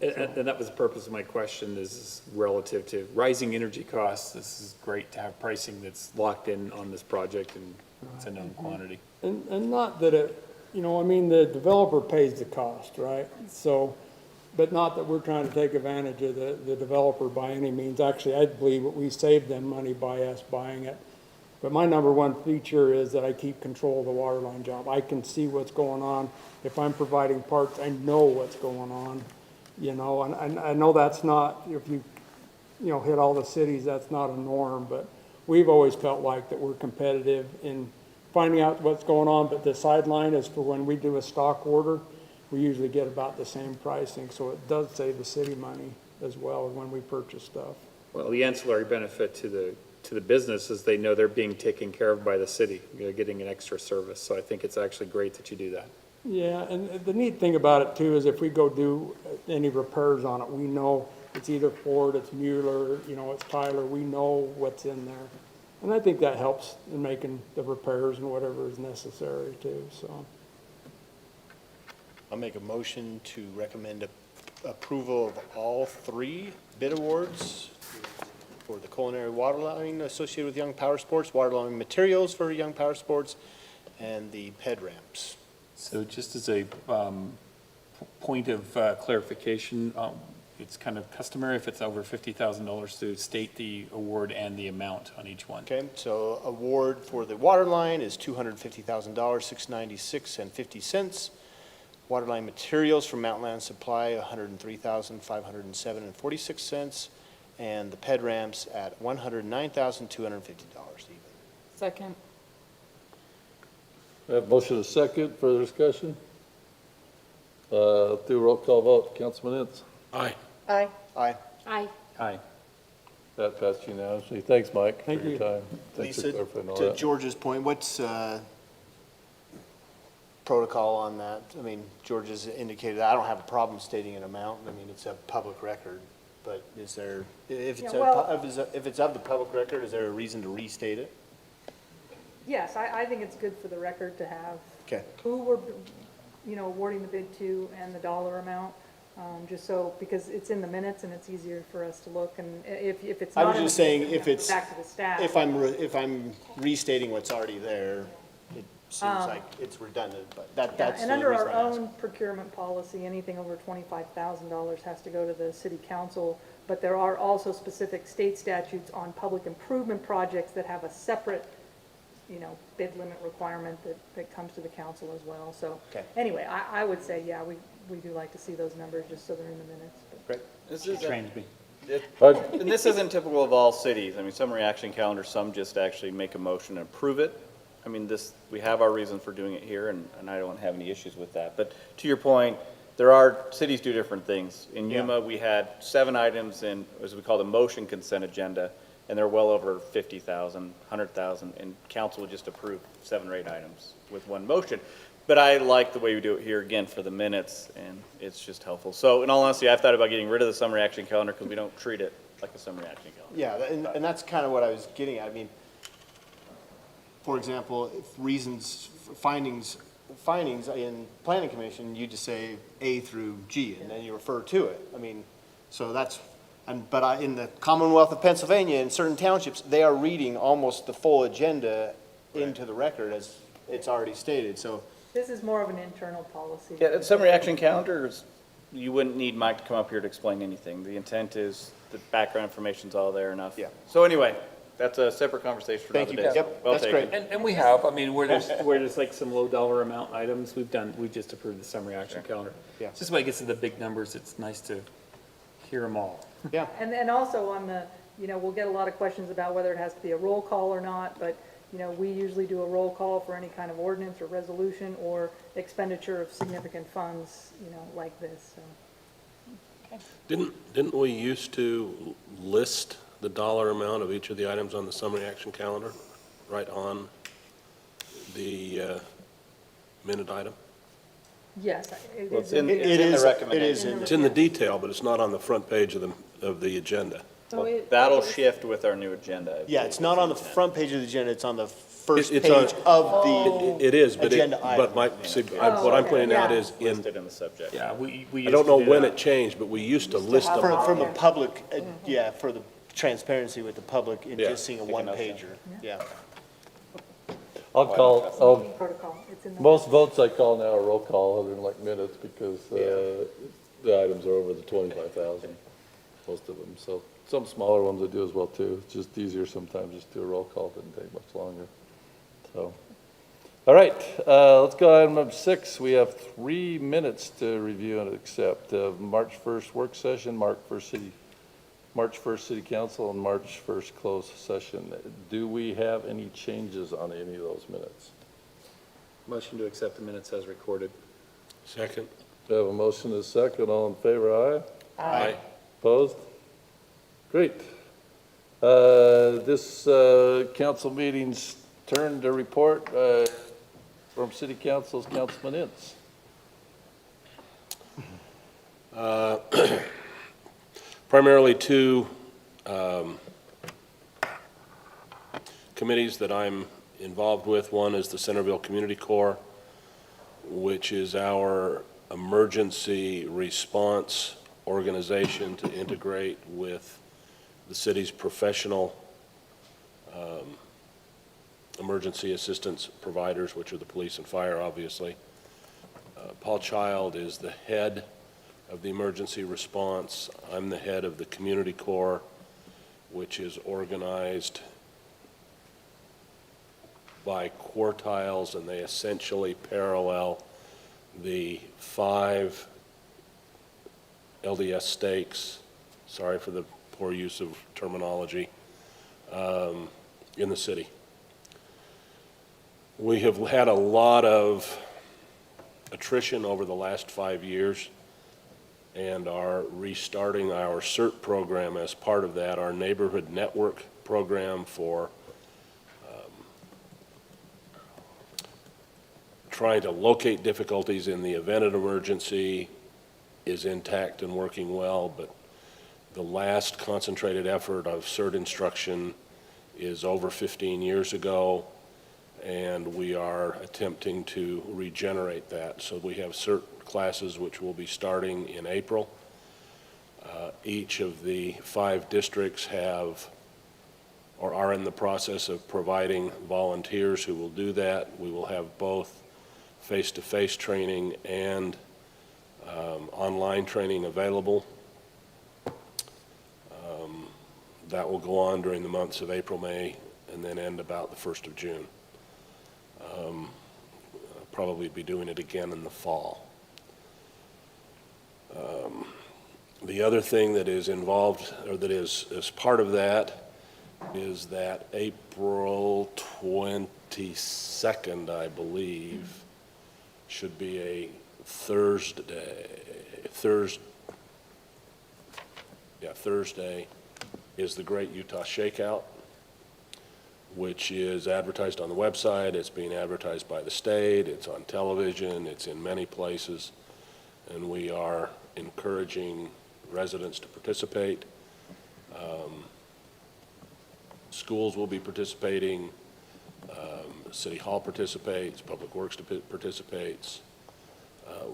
And that was the purpose of my question, is relative to rising energy costs. This is great to have pricing that's locked in on this project and it's a known quantity. And not that it, you know, I mean, the developer pays the cost, right? So, but not that we're trying to take advantage of the developer by any means. Actually, I believe that we saved them money by us buying it. But my number one feature is that I keep control of the water line job. I can see what's going on. If I'm providing parts, I know what's going on, you know, and I know that's not, if you know, hit all the cities, that's not a norm, but we've always felt like that we're competitive in finding out what's going on, but the sideline is for when we do a stock order, we usually get about the same pricing, so it does save the city money as well when we purchase stuff. Well, the ancillary benefit to to the business is they know they're being taken care of by the city. They're getting an extra service. So I think it's actually great that you do that. Yeah, and the neat thing about it too is if we go do any repairs on it, we know it's either Ford, it's Mueller, you know, it's Tyler, we know what's in there. And I think that helps in making the repairs and whatever is necessary too, so. I'll make a motion to recommend approval of all 3 bid awards for the culinary water line associated with Young Power Sports, water line materials for Young Power Sports, and the ped ramps. So just as a point of clarification, it's kind of customary if it's over $50,000 to state the award and the amount on each one. Okay, so award for the water line is $250,000, $696.50. Water line materials from Mountain Land Supply, $103,507.46. And the ped ramps at $109,250 even. Second. We have motion and a second, further discussion? Do a roll call vote, Councilman Ince. Aye. Aye. Aye. Aye. Aye. That passed unanimously. Thanks, Mike, for Thank your you. time. Thanks for Lisa, clarifying all to that. George's point, what's protocol on that? I mean, George has indicated, I don't have a problem stating an amount. I mean, it's a public record. But is there, if it's, Yeah, well- if it's of the public record, is there a reason to restate it? Yes, I think it's good for the record to have Okay. who we're, awarding the bid to and the dollar amount, just so, because it's in the minutes and it's easier for us to look, and if it's I not. was in the just saying, minutes, we if have to it's, go back to the staff. if I'm restating what's already there, it seems like it's redundant, but Yeah, that's and the under reason our I asked. own procurement policy, anything over $25,000 has to go to the city council, but there are also specific state statutes on public improvement projects that have a separate, bid limit requirement that comes to the council as well. So, Okay. anyway, I would say, yeah, we do like to see those numbers just so they're in the minutes. But Great. This is, Trained me. and this isn't typical of all cities. I mean, some reaction calendars, some just actually make a motion and approve it. I mean, we have our reason for doing it here, and I don't have any issues with that. But to your point, cities do different things. In Yeah. Yuma, we had 7 items in, as we call the motion consent agenda, and they're well over 50,000, 100,000, and council would just approve 7 or 8 items with one motion. But I like the way we do it here, again, for the minutes, and it's just helpful. So in all honesty, I've thought about getting rid of the summer action calendar because we don't treat it like a summer action calendar. Yeah, and that's kind of what I was getting at. I mean, for example, if findings in planning commission, you just say A through G, and then you refer to it. I mean, so that's, but in the Commonwealth of Pennsylvania, in certain townships, they are reading almost the full agenda into the record as it's already stated, so. this is more of an internal policy. Yeah, summer reaction calendars, you wouldn't need Mike to come up here to explain anything. The intent is the background information's all there enough. Yeah. So anyway, that's a separate conversation for Thank another you. day. Yep, Well that's taken. great. And we have, I mean, where there's like some low dollar amount items, we just approved the summary action calendar. Yeah. Just when it gets to the big numbers, it's nice to hear them all. Yeah, And then also on the, we'll get a lot of questions about whether it has to be a roll call or not, but, we usually do a roll call for any kind of ordinance or resolution or expenditure of significant funds, like this, so. Didn't we used to list the dollar amount of each of the items on the summary action calendar right on the minute item? Yes, it Well, is. it's in- it in the is, it recommendation. is in It's in the detail, but it's not on the front page of the agenda. Well, that'll shift with our new agenda. Yeah, it's not on the front page of the agenda, it's on the first It's on- page of the, It is, but Agenda what I'm pointing out is in, Listed in the subject. Yeah, we I used don't to know do when that. it changed, but we used to list them. from a public, yeah, for the transparency with the public in Yeah. just seeing a one pager, yeah. I'll call, Protocol, it's in the. most votes I call now are roll call, other than like minutes, because the items are over the 25,000, most of them. So some smaller ones I do as well too. It's just easier sometimes just do a roll call, doesn't take much longer. So, all right, let's go to item number 6. We have 3 minutes to review and accept. March 1st work session, March 1st city council, and March 1st closed session. Do we have any changes on any of those minutes? Motion to accept the minutes as recorded. Second? We have a motion and a second. All in favor, aye? Aye. Opposed? Great. This council meeting's turn to report from City Council's Councilman Ince. Primarily two committees that I'm involved with. One is the Centerville Community Corps, which is our emergency response organization to integrate with the city's professional emergency assistance providers, which are the police and fire, obviously. Paul Child is the head of the emergency response. I'm the head of the Community Corps, which is organized by quartiles, and they essentially parallel the 5 LDS stakes, sorry for the poor use of terminology, in the city. We have had a lot of attrition over the last 5 years and are restarting our CERT program as part of that, our neighborhood network program for trying to locate difficulties in the event of emergency is intact and working well, but the last concentrated effort of CERT instruction is over 15 years ago, and we are attempting to regenerate that. So we have CERT classes which will be starting in April. Each of the 5 districts have or are in the process of providing volunteers who will do that. We will have both face-to-face training and online training available. That will go on during the months of April, May, and then end about the 1st of June. I'll probably be doing it again in the fall. The other thing that is involved, or that is part of that, is that April 22nd, I believe, should be a Thursday is the Great Utah Shakeout, which is advertised on the website. It's being advertised by the state. It's on television. It's in many places. And we are encouraging residents to participate. Schools will be participating. City Hall participates. Public Works participates.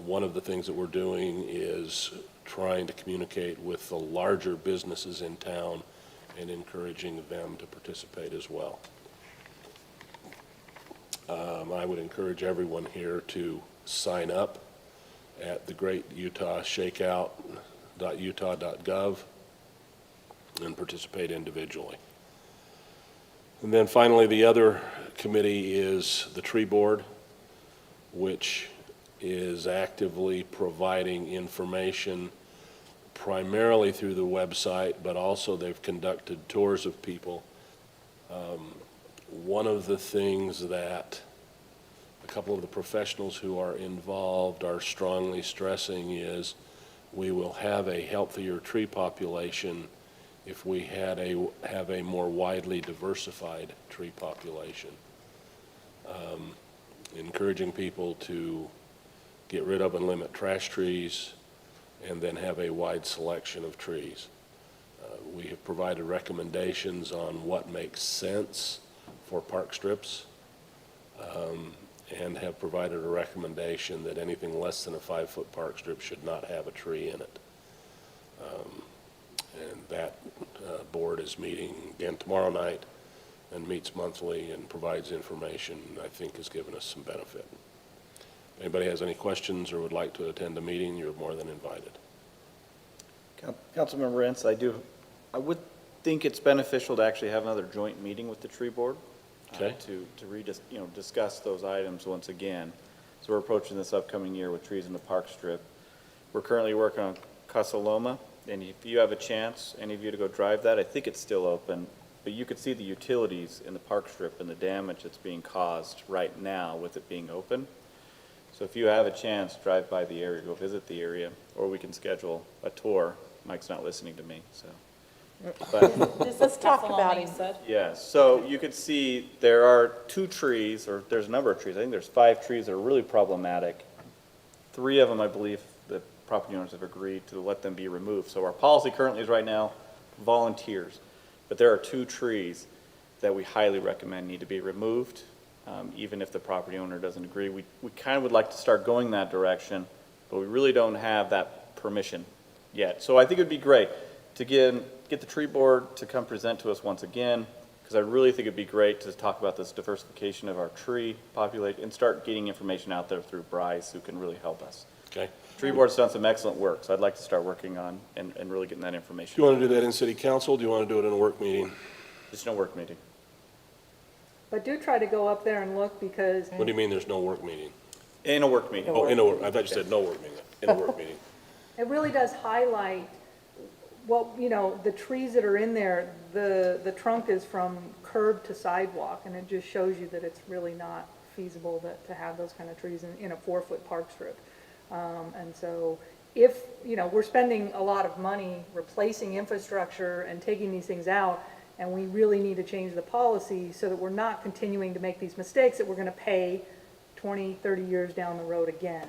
One of the things that we're doing is trying to communicate with the larger businesses in town and encouraging them to participate as well. I would encourage everyone here to sign up at the Great Utah Shakeout.utah.gov and participate individually. And then finally, the other committee is the Tree Board, which is actively providing information primarily through the website, but also they've conducted tours of people. One of the things that a couple of the professionals who are involved are strongly stressing is we will have a healthier tree population if we have a more widely diversified tree population. Encouraging people to get rid of and limit trash trees, and then have a wide selection of trees. We have provided recommendations on what makes sense for park strips, and have provided a recommendation that anything less than a 5-foot park strip should not have a tree in it. And that board is meeting again tomorrow night and meets monthly and provides information, I think has given us some benefit. If anybody has any questions or would like to attend a meeting, you're more than invited. Councilmember Ince, I would think it's beneficial to actually have another joint meeting with the tree board. Okay. To discuss those items once again. So we're approaching this upcoming year with trees in the park strip. We're currently working on Casa Loma, and if you have a chance, any of you to go drive that, I think it's still open, but you could see the utilities in the park strip and the damage that's being caused right now with it being open. So if you have a chance, drive by the area, go visit the area, or we can schedule a tour. Mike's not listening to me, so But Let's talk about You him. said? yeah, so you could see there are 2 trees, or there's a number of trees. I think there's 5 trees that are really problematic. 3 of them, I believe, the property owners have agreed to let them be removed. So our policy currently is right now volunteers. But there are 2 trees that we highly recommend need to be removed, even if the property owner doesn't agree. We kind of would like to start going that direction, but we really don't have that permission yet. So I think it'd be great to get the tree board to come present to us once again, because I really think it'd be great to talk about this diversification of our tree population and start getting information out there through Bryce, who can really help us. Okay. Tree board's done some excellent work, so I'd like to start working on and really getting that Do information. you want to do that in city council? Do you want to do it in a work meeting? There's no work meeting. But do try to go up there and look, because What do you mean there's no work meeting? In a work meeting. Oh, in a work, I thought you said no work meeting, in a work meeting. it really does highlight what, you know, the trees that are in there, the trunk is from curb to sidewalk, and it just shows you that it's really not feasible to have those kind of trees in a 4-foot park strip. And so if, you know, we're spending a lot of money replacing infrastructure and taking these things out, and we really need to change the policy so that we're not continuing to make these mistakes that we're going to pay 20, 30 years down the road again.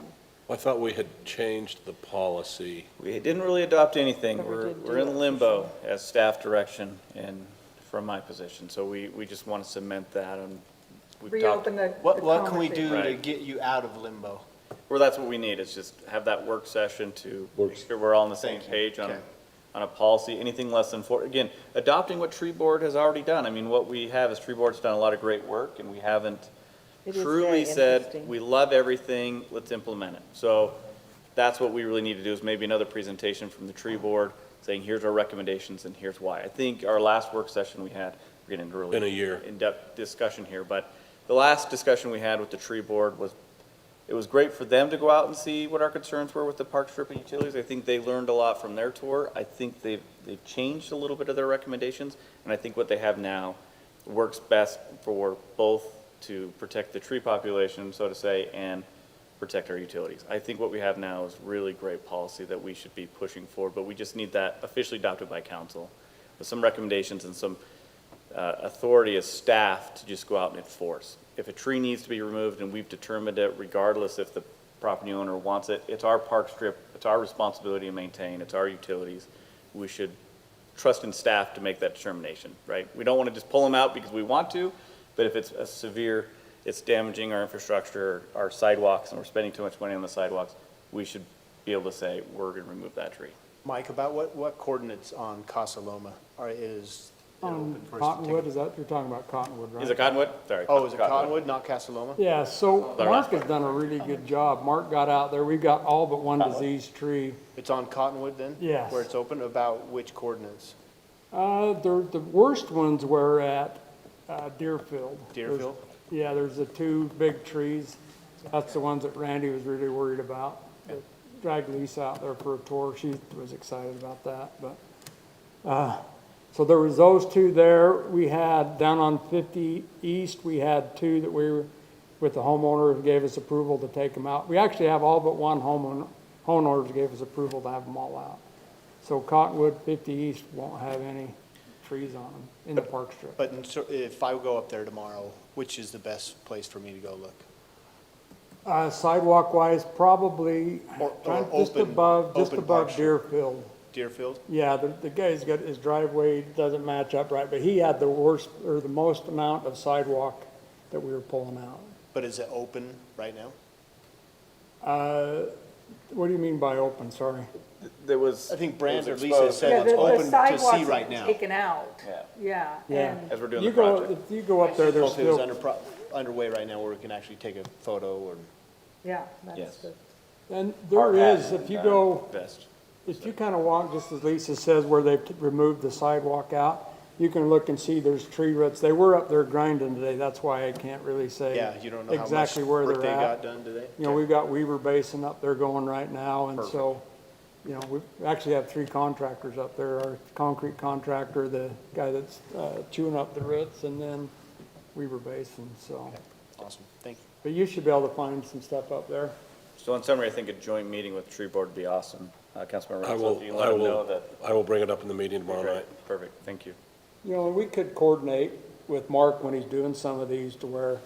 I thought we had changed the policy. We didn't really adopt anything. Never We're, did do we're in it. limbo as staff direction and from my position. So we just want to cement that, and we've talked. Reopen the What can we do conversation. to Right. get you out of limbo? Well, that's what we need, is just have that work session to make sure we're all on the same Thank you. page Okay. on a policy. Anything less than 4, again, adopting what tree board has already done. I mean, what we have is tree board's done a lot of great work, and we haven't It is truly very said, interesting. we love everything, let's implement it. So that's what we really need to do, is maybe another presentation from the tree board saying, here's our recommendations and here's why. I think our last work session we had, we're getting into really Been a year. in-depth discussion here, but the last discussion we had with the tree board was, it was great for them to go out and see what our concerns were with the park strip and utilities. I think they learned a lot from their tour. I think they've changed a little bit of their recommendations, and I think what they have now works best for both to protect the tree population, so to say, and protect our utilities. I think what we have now is really great policy that we should be pushing forward, but we just need that officially adopted by council with some recommendations and some authority as staff to just go out and enforce. If a tree needs to be removed and we've determined it, regardless if the property owner wants it, it's our park strip, it's our responsibility to maintain, it's our utilities. We should trust in staff to make that determination, right? We don't want to just pull them out because we want to, but if it's a severe, it's damaging our infrastructure, our sidewalks, and we're spending too much money on the sidewalks, we should be able to say, we're going to remove that tree. Mike, about what coordinates on Casa Loma is it open for us to Cottonwood, take? is that, you're talking about Cottonwood, right? Is it Cottonwood? Sorry. Oh, is it Cottonwood, not Casa Loma? Yeah, so The Mark last has done a really good job. Mark got out there, we've got all but one diseased tree. It's on Cottonwood then? Yes. Where it's open, about which coordinates? The worst ones were at Deerfield. Deerfield? Yeah, there's the 2 big trees. That's the ones that Randy was really worried about. That dragged Lisa out there for a tour. She was excited about that, but, so there was those 2 there. We had, down on 50 East, we had 2 that we were, with the homeowner who gave us approval to take them out. We actually have all but one homeowner who gave us approval to have them all out. So Cottonwood, 50 East won't have any trees on them in the park strip. But if I go up there tomorrow, which is the best place for me to go look? Sidewalk wise, probably Or just open- above open park strip. Deerfield. Deerfield? Yeah, the guy's got, his driveway doesn't match up right, but he had the worst, or the most amount of sidewalk that we were pulling out. But is it open right now? What do you mean by open, sorry? There was. I think Brand it or was Lisa exposed. said Yeah, it's the open to see sidewalks right are now. taken out. Yeah. Yeah, and As we're doing You the go, project. if you go up there, there's If it was still, underway right now where we can actually take a photo or. yeah, that's Yes. the, and Our there hat is, and, if you go, Vest. if you kind of walk, just as Lisa says, where they've removed the sidewalk out, you can look and see there's tree roots. They were up there grinding today, that's why I can't really say Yeah, you don't know how much exactly where work they they're got at. done today? You know, we've got Weaver Basin up there going right now, and so, you know, we actually have 3 contractors up there. Our concrete contractor, the guy that's chewing up the roots, and then Weaver Basin, so. Awesome, thank you. But you should be able to find some stuff up there. So in summary, I think a joint meeting with the tree board would be awesome. Councilmember I Red, so will, if you can let them know that. I will bring it up in the meeting tomorrow Great. night. Perfect, thank you. You know, we could coordinate with Mark when he's doing some of these to where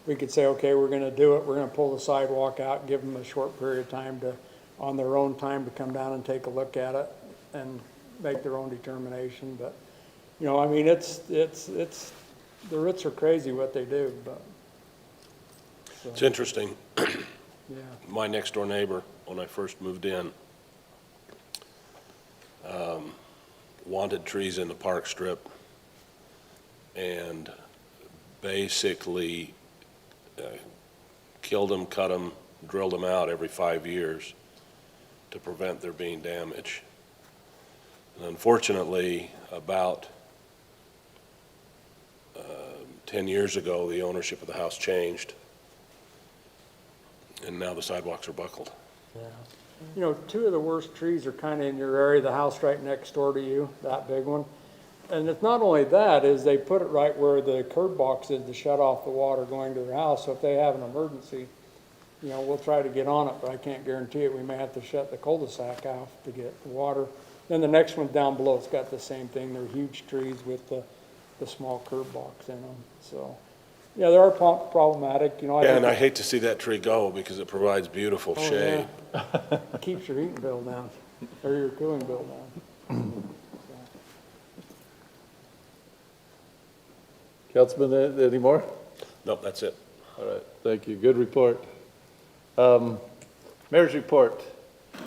we could say, okay, we're gonna do it, we're gonna pull the sidewalk out, give them a short period of time to, on their own time, to come down and take a look at it and make their own determination, but, you know, I mean, it's, the Ritz are crazy what they do, but. So, It's interesting. yeah, My next door neighbor, when I first moved in, wanted trees in the park strip and basically killed them, cut them, drilled them out every 5 years to prevent there being damage. And unfortunately, about 10 years ago, the ownership of the house changed, and now the sidewalks are buckled. yeah. You know, two of the worst trees are kind of in your area, the house right next door to you, that big one. And it's not only that, is they put it right where the curb box is to shut off the water going to their house. So if they have an emergency, you know, we'll try to get on it, but I can't guarantee it. We may have to shut the cul-de-sac off to get the water. Then the next one down below, it's got the same thing. They're huge trees with the small curb box in them. So, yeah, they are problematic, you know. Yeah, and think I hate to see that tree go because it provides beautiful Oh, shade. yeah. Keeps your heating bill down, or your cooling bill down. Councilman, any more? Nope, that's it. All right, thank you, good report. Mayor's report.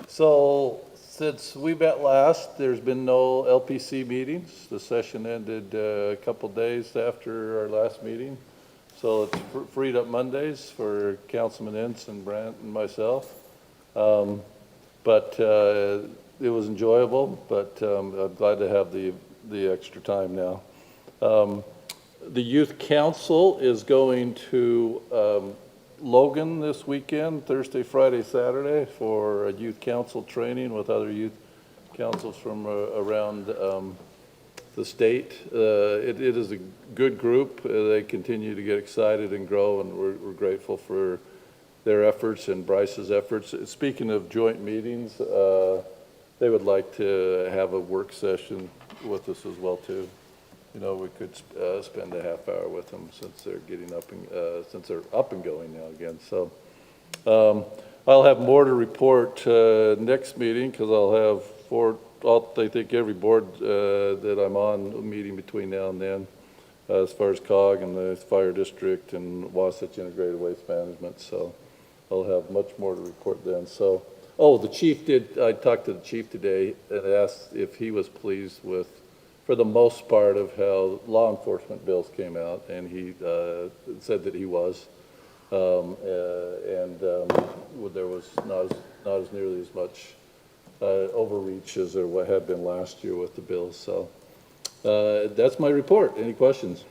So, since we met last, there's been no LPC meetings. The session ended a couple days after our last meeting. So it's freed up Mondays for Councilman Ince and Brandt and myself. But it was enjoyable, but I'm glad to have the extra time now. The Youth Council is going to Logan this weekend, Thursday, Friday, Saturday, for a youth council training with other youth councils from around the state. It is a good group. They continue to get excited and grow, and we're grateful for their efforts and Bryce's efforts. Speaking of joint meetings, they would like to have a work session with us as well, too. You know, we could spend a half hour with them since they're getting up and since they're up and going now again. So I'll have more to report next meeting because I'll have I think every board that I'm on meeting between now and then, as far as COG and the fire district and Wasatch Integrated Waste Management. So I'll have much more to report then. So, the chief I talked to the chief today and asked if he was pleased with, for the most part, of how law enforcement bills came out, and he said that he was. There was not as nearly as much overreach as there had been last year with the bills. So that's my report. Any questions?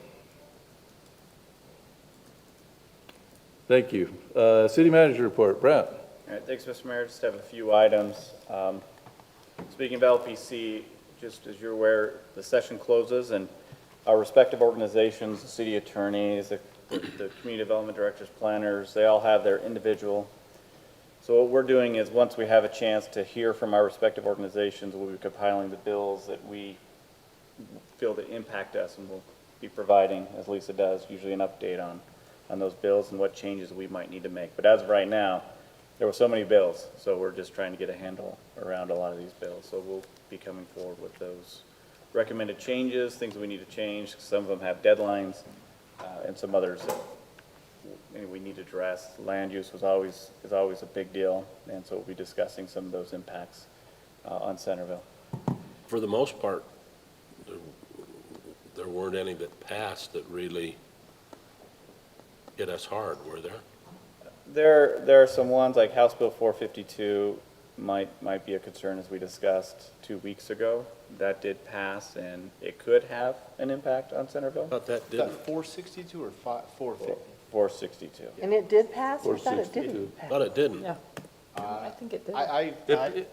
Thank you. City manager report. Brent. All right, thanks, Mr. Mayor. Just have a few items. Speaking of LPC, just as you're aware, the session closes and our respective organizations, the city attorneys, the community development directors, planners, they all have their individual. So what we're doing is once we have a chance to hear from our respective organizations, we'll be compiling the bills that we feel that impact us, and we'll be providing, as Lisa does, usually an update on those bills and what changes we might need to make. But as of right now, there were so many bills, so we're just trying to get a handle around a lot of these bills. So we'll be coming forward with those recommended changes, things that we need to change. Some of them have deadlines, and some others that we need to address. Land use is always a big deal, and so we'll be discussing some of those impacts on Centerville. For the most part, there weren't any that passed that really hit us hard, were there? There are some ones like House Bill 452 might be a concern, as we discussed 2 weeks ago. That did pass, and it could have an impact on Centerville. Thought that Is didn't. that 462 or 450? 462. And it did pass? I thought it 462. didn't pass. Thought it didn't. Yeah. I think it did.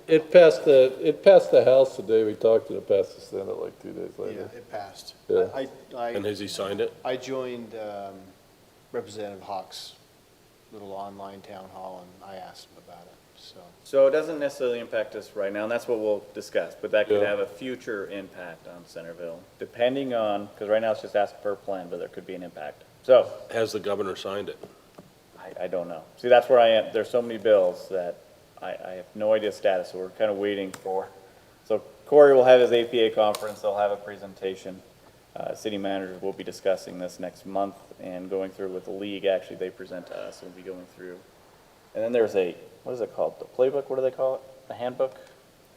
It passed the House today. We talked, and it passed the Senate like 2 days Yeah, later. it passed. Yeah. And has he signed it? I joined Representative Hawk's little online town hall, and I asked him about it. so. So it doesn't necessarily impact us right now, and that's what we'll discuss, but that could Yeah. have a future impact on Centerville, depending on, because right now it's just asked per plan, but there could be an impact. So, Has the governor signed it? I don't know. See, that's where I am. There's so many bills that I have no idea status, so we're kind of waiting for. So Corey will have his APA conference, they'll have a presentation. City managers will be discussing this next month and going through with the league. Actually, they present to us, and we'll be going through. And then there's a, what is it called? The playbook, what do they call it? The handbook?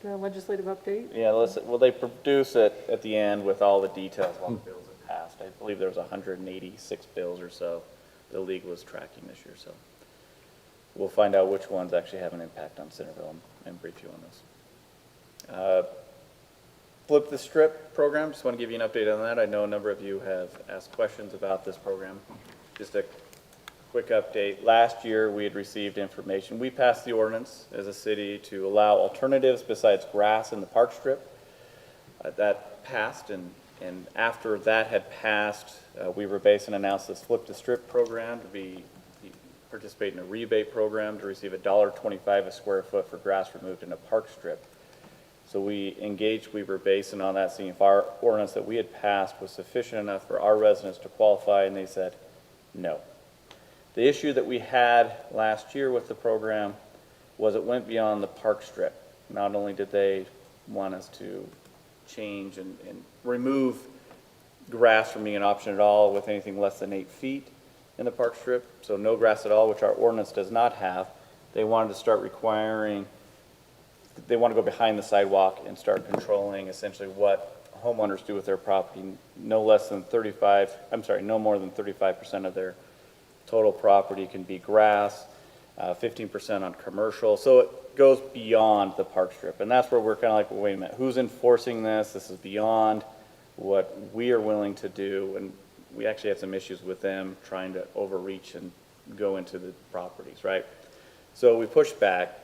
The legislative update? Yeah, well, they produce it at the end with all the details of all the bills that passed. I believe there was 186 bills or so the league was tracking this year, so we'll find out which ones actually have an impact on Centerville and brief you on this. Flip the Strip program, just want to give you an update on that. I know a number of you have asked questions about this program. Just a quick update. Last year, we had received information. We passed the ordinance as a city to allow alternatives besides grass in the park strip. That passed, and after that had passed, Weaver Basin announced this Flip the Strip program to participate in a rebate program to receive $1.25 a square foot for grass removed in a park strip. So we engaged Weaver Basin on that, seeing if our ordinance that we had passed was sufficient enough for our residents to qualify, and they said no. The issue that we had last year with the program was it went beyond the park strip. Not only did they want us to change and remove grass from being an option at all with anything less than 8 feet in the park strip, so no grass at all, which our ordinance does not have. They wanted to start requiring, they want to go behind the sidewalk and start controlling essentially what homeowners do with their property. No more than 35% of their total property can be grass, 15% on commercial. So it goes beyond the park strip. And that's where we're kind of like, well, wait a minute, who's enforcing this? This is beyond what we are willing to do. And we actually had some issues with them trying to overreach and go into the properties, right? So we pushed back.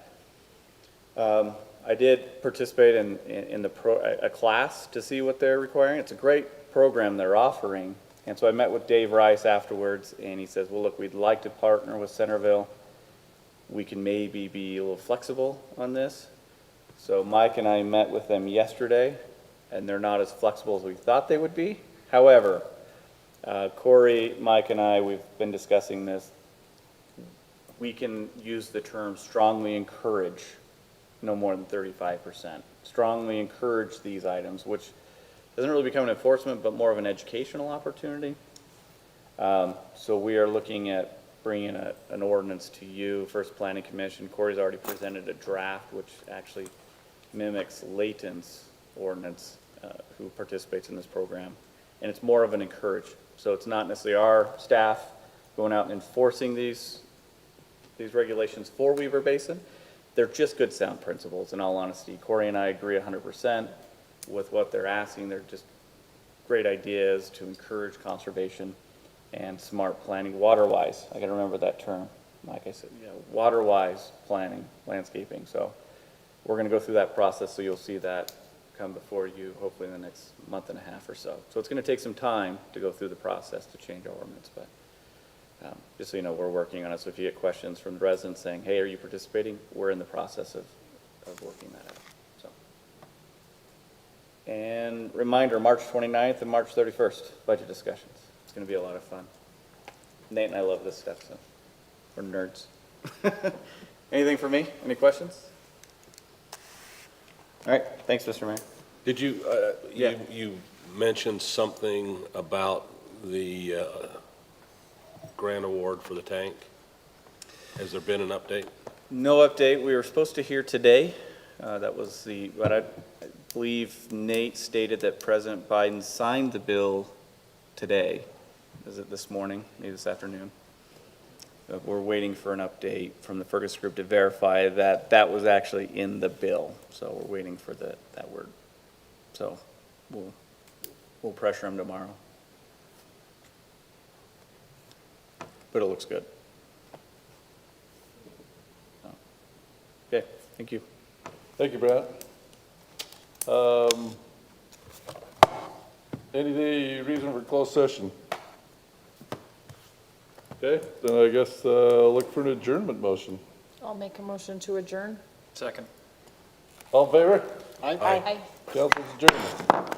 I did participate in a class to see what they're requiring. It's a great program they're offering. And so I met with Dave Rice afterwards, and he says, well, look, we'd like to partner with Centerville. We can maybe be a little flexible on this. So Mike and I met with them yesterday, and they're not as flexible as we thought they would be. However, Corey, Mike, and I, we've been discussing this. We can use the term strongly encourage no more than 35%. Strongly encourage these items, which doesn't really become an enforcement, but more of an educational opportunity. So we are looking at bringing an ordinance to you, First Planning Commission. Corey's already presented a draft, which actually mimics Layton's ordinance, who participates in this program. And it's more of an encourage. So it's not necessarily our staff going out and enforcing these regulations for Weaver Basin. They're just good sound principles, in all honesty. Corey and I agree 100% with what they're asking. They're just great ideas to encourage conservation and smart planning, water-wise. I gotta remember that term. Like I said, water-wise planning, landscaping. So we're gonna go through that process, so you'll see that come before you hopefully in the next month and a half or so. So it's gonna take some time to go through the process to change our ordinance, but just so you know, we're working on it. So if you get questions from the residents saying, hey, are you participating? We're in the process of working that out. So. And reminder, March 29th and March 31st, budget discussions. It's going to be a lot of fun. Nate and I love this stuff, so we're nerds. Anything for me? Any questions? All right, thanks, Mr. Mayor. Did you, Yeah. you mentioned something about the grant award for the tank? Has there been an update? No update. We were supposed to hear today. That was but I believe Nate stated that President Biden signed the bill today. Is it this morning, maybe this afternoon? We're waiting for an update from the Fergus Group to verify that that was actually in the bill. So we're waiting for that word. So we'll pressure him tomorrow. But it looks good. Okay, thank you. Thank you, Brad. Any reason for closed session? Okay, then I guess look for an adjournment motion. I'll I'll make a motion to adjourn. Second. All in favor? Aye. Council's adjourned.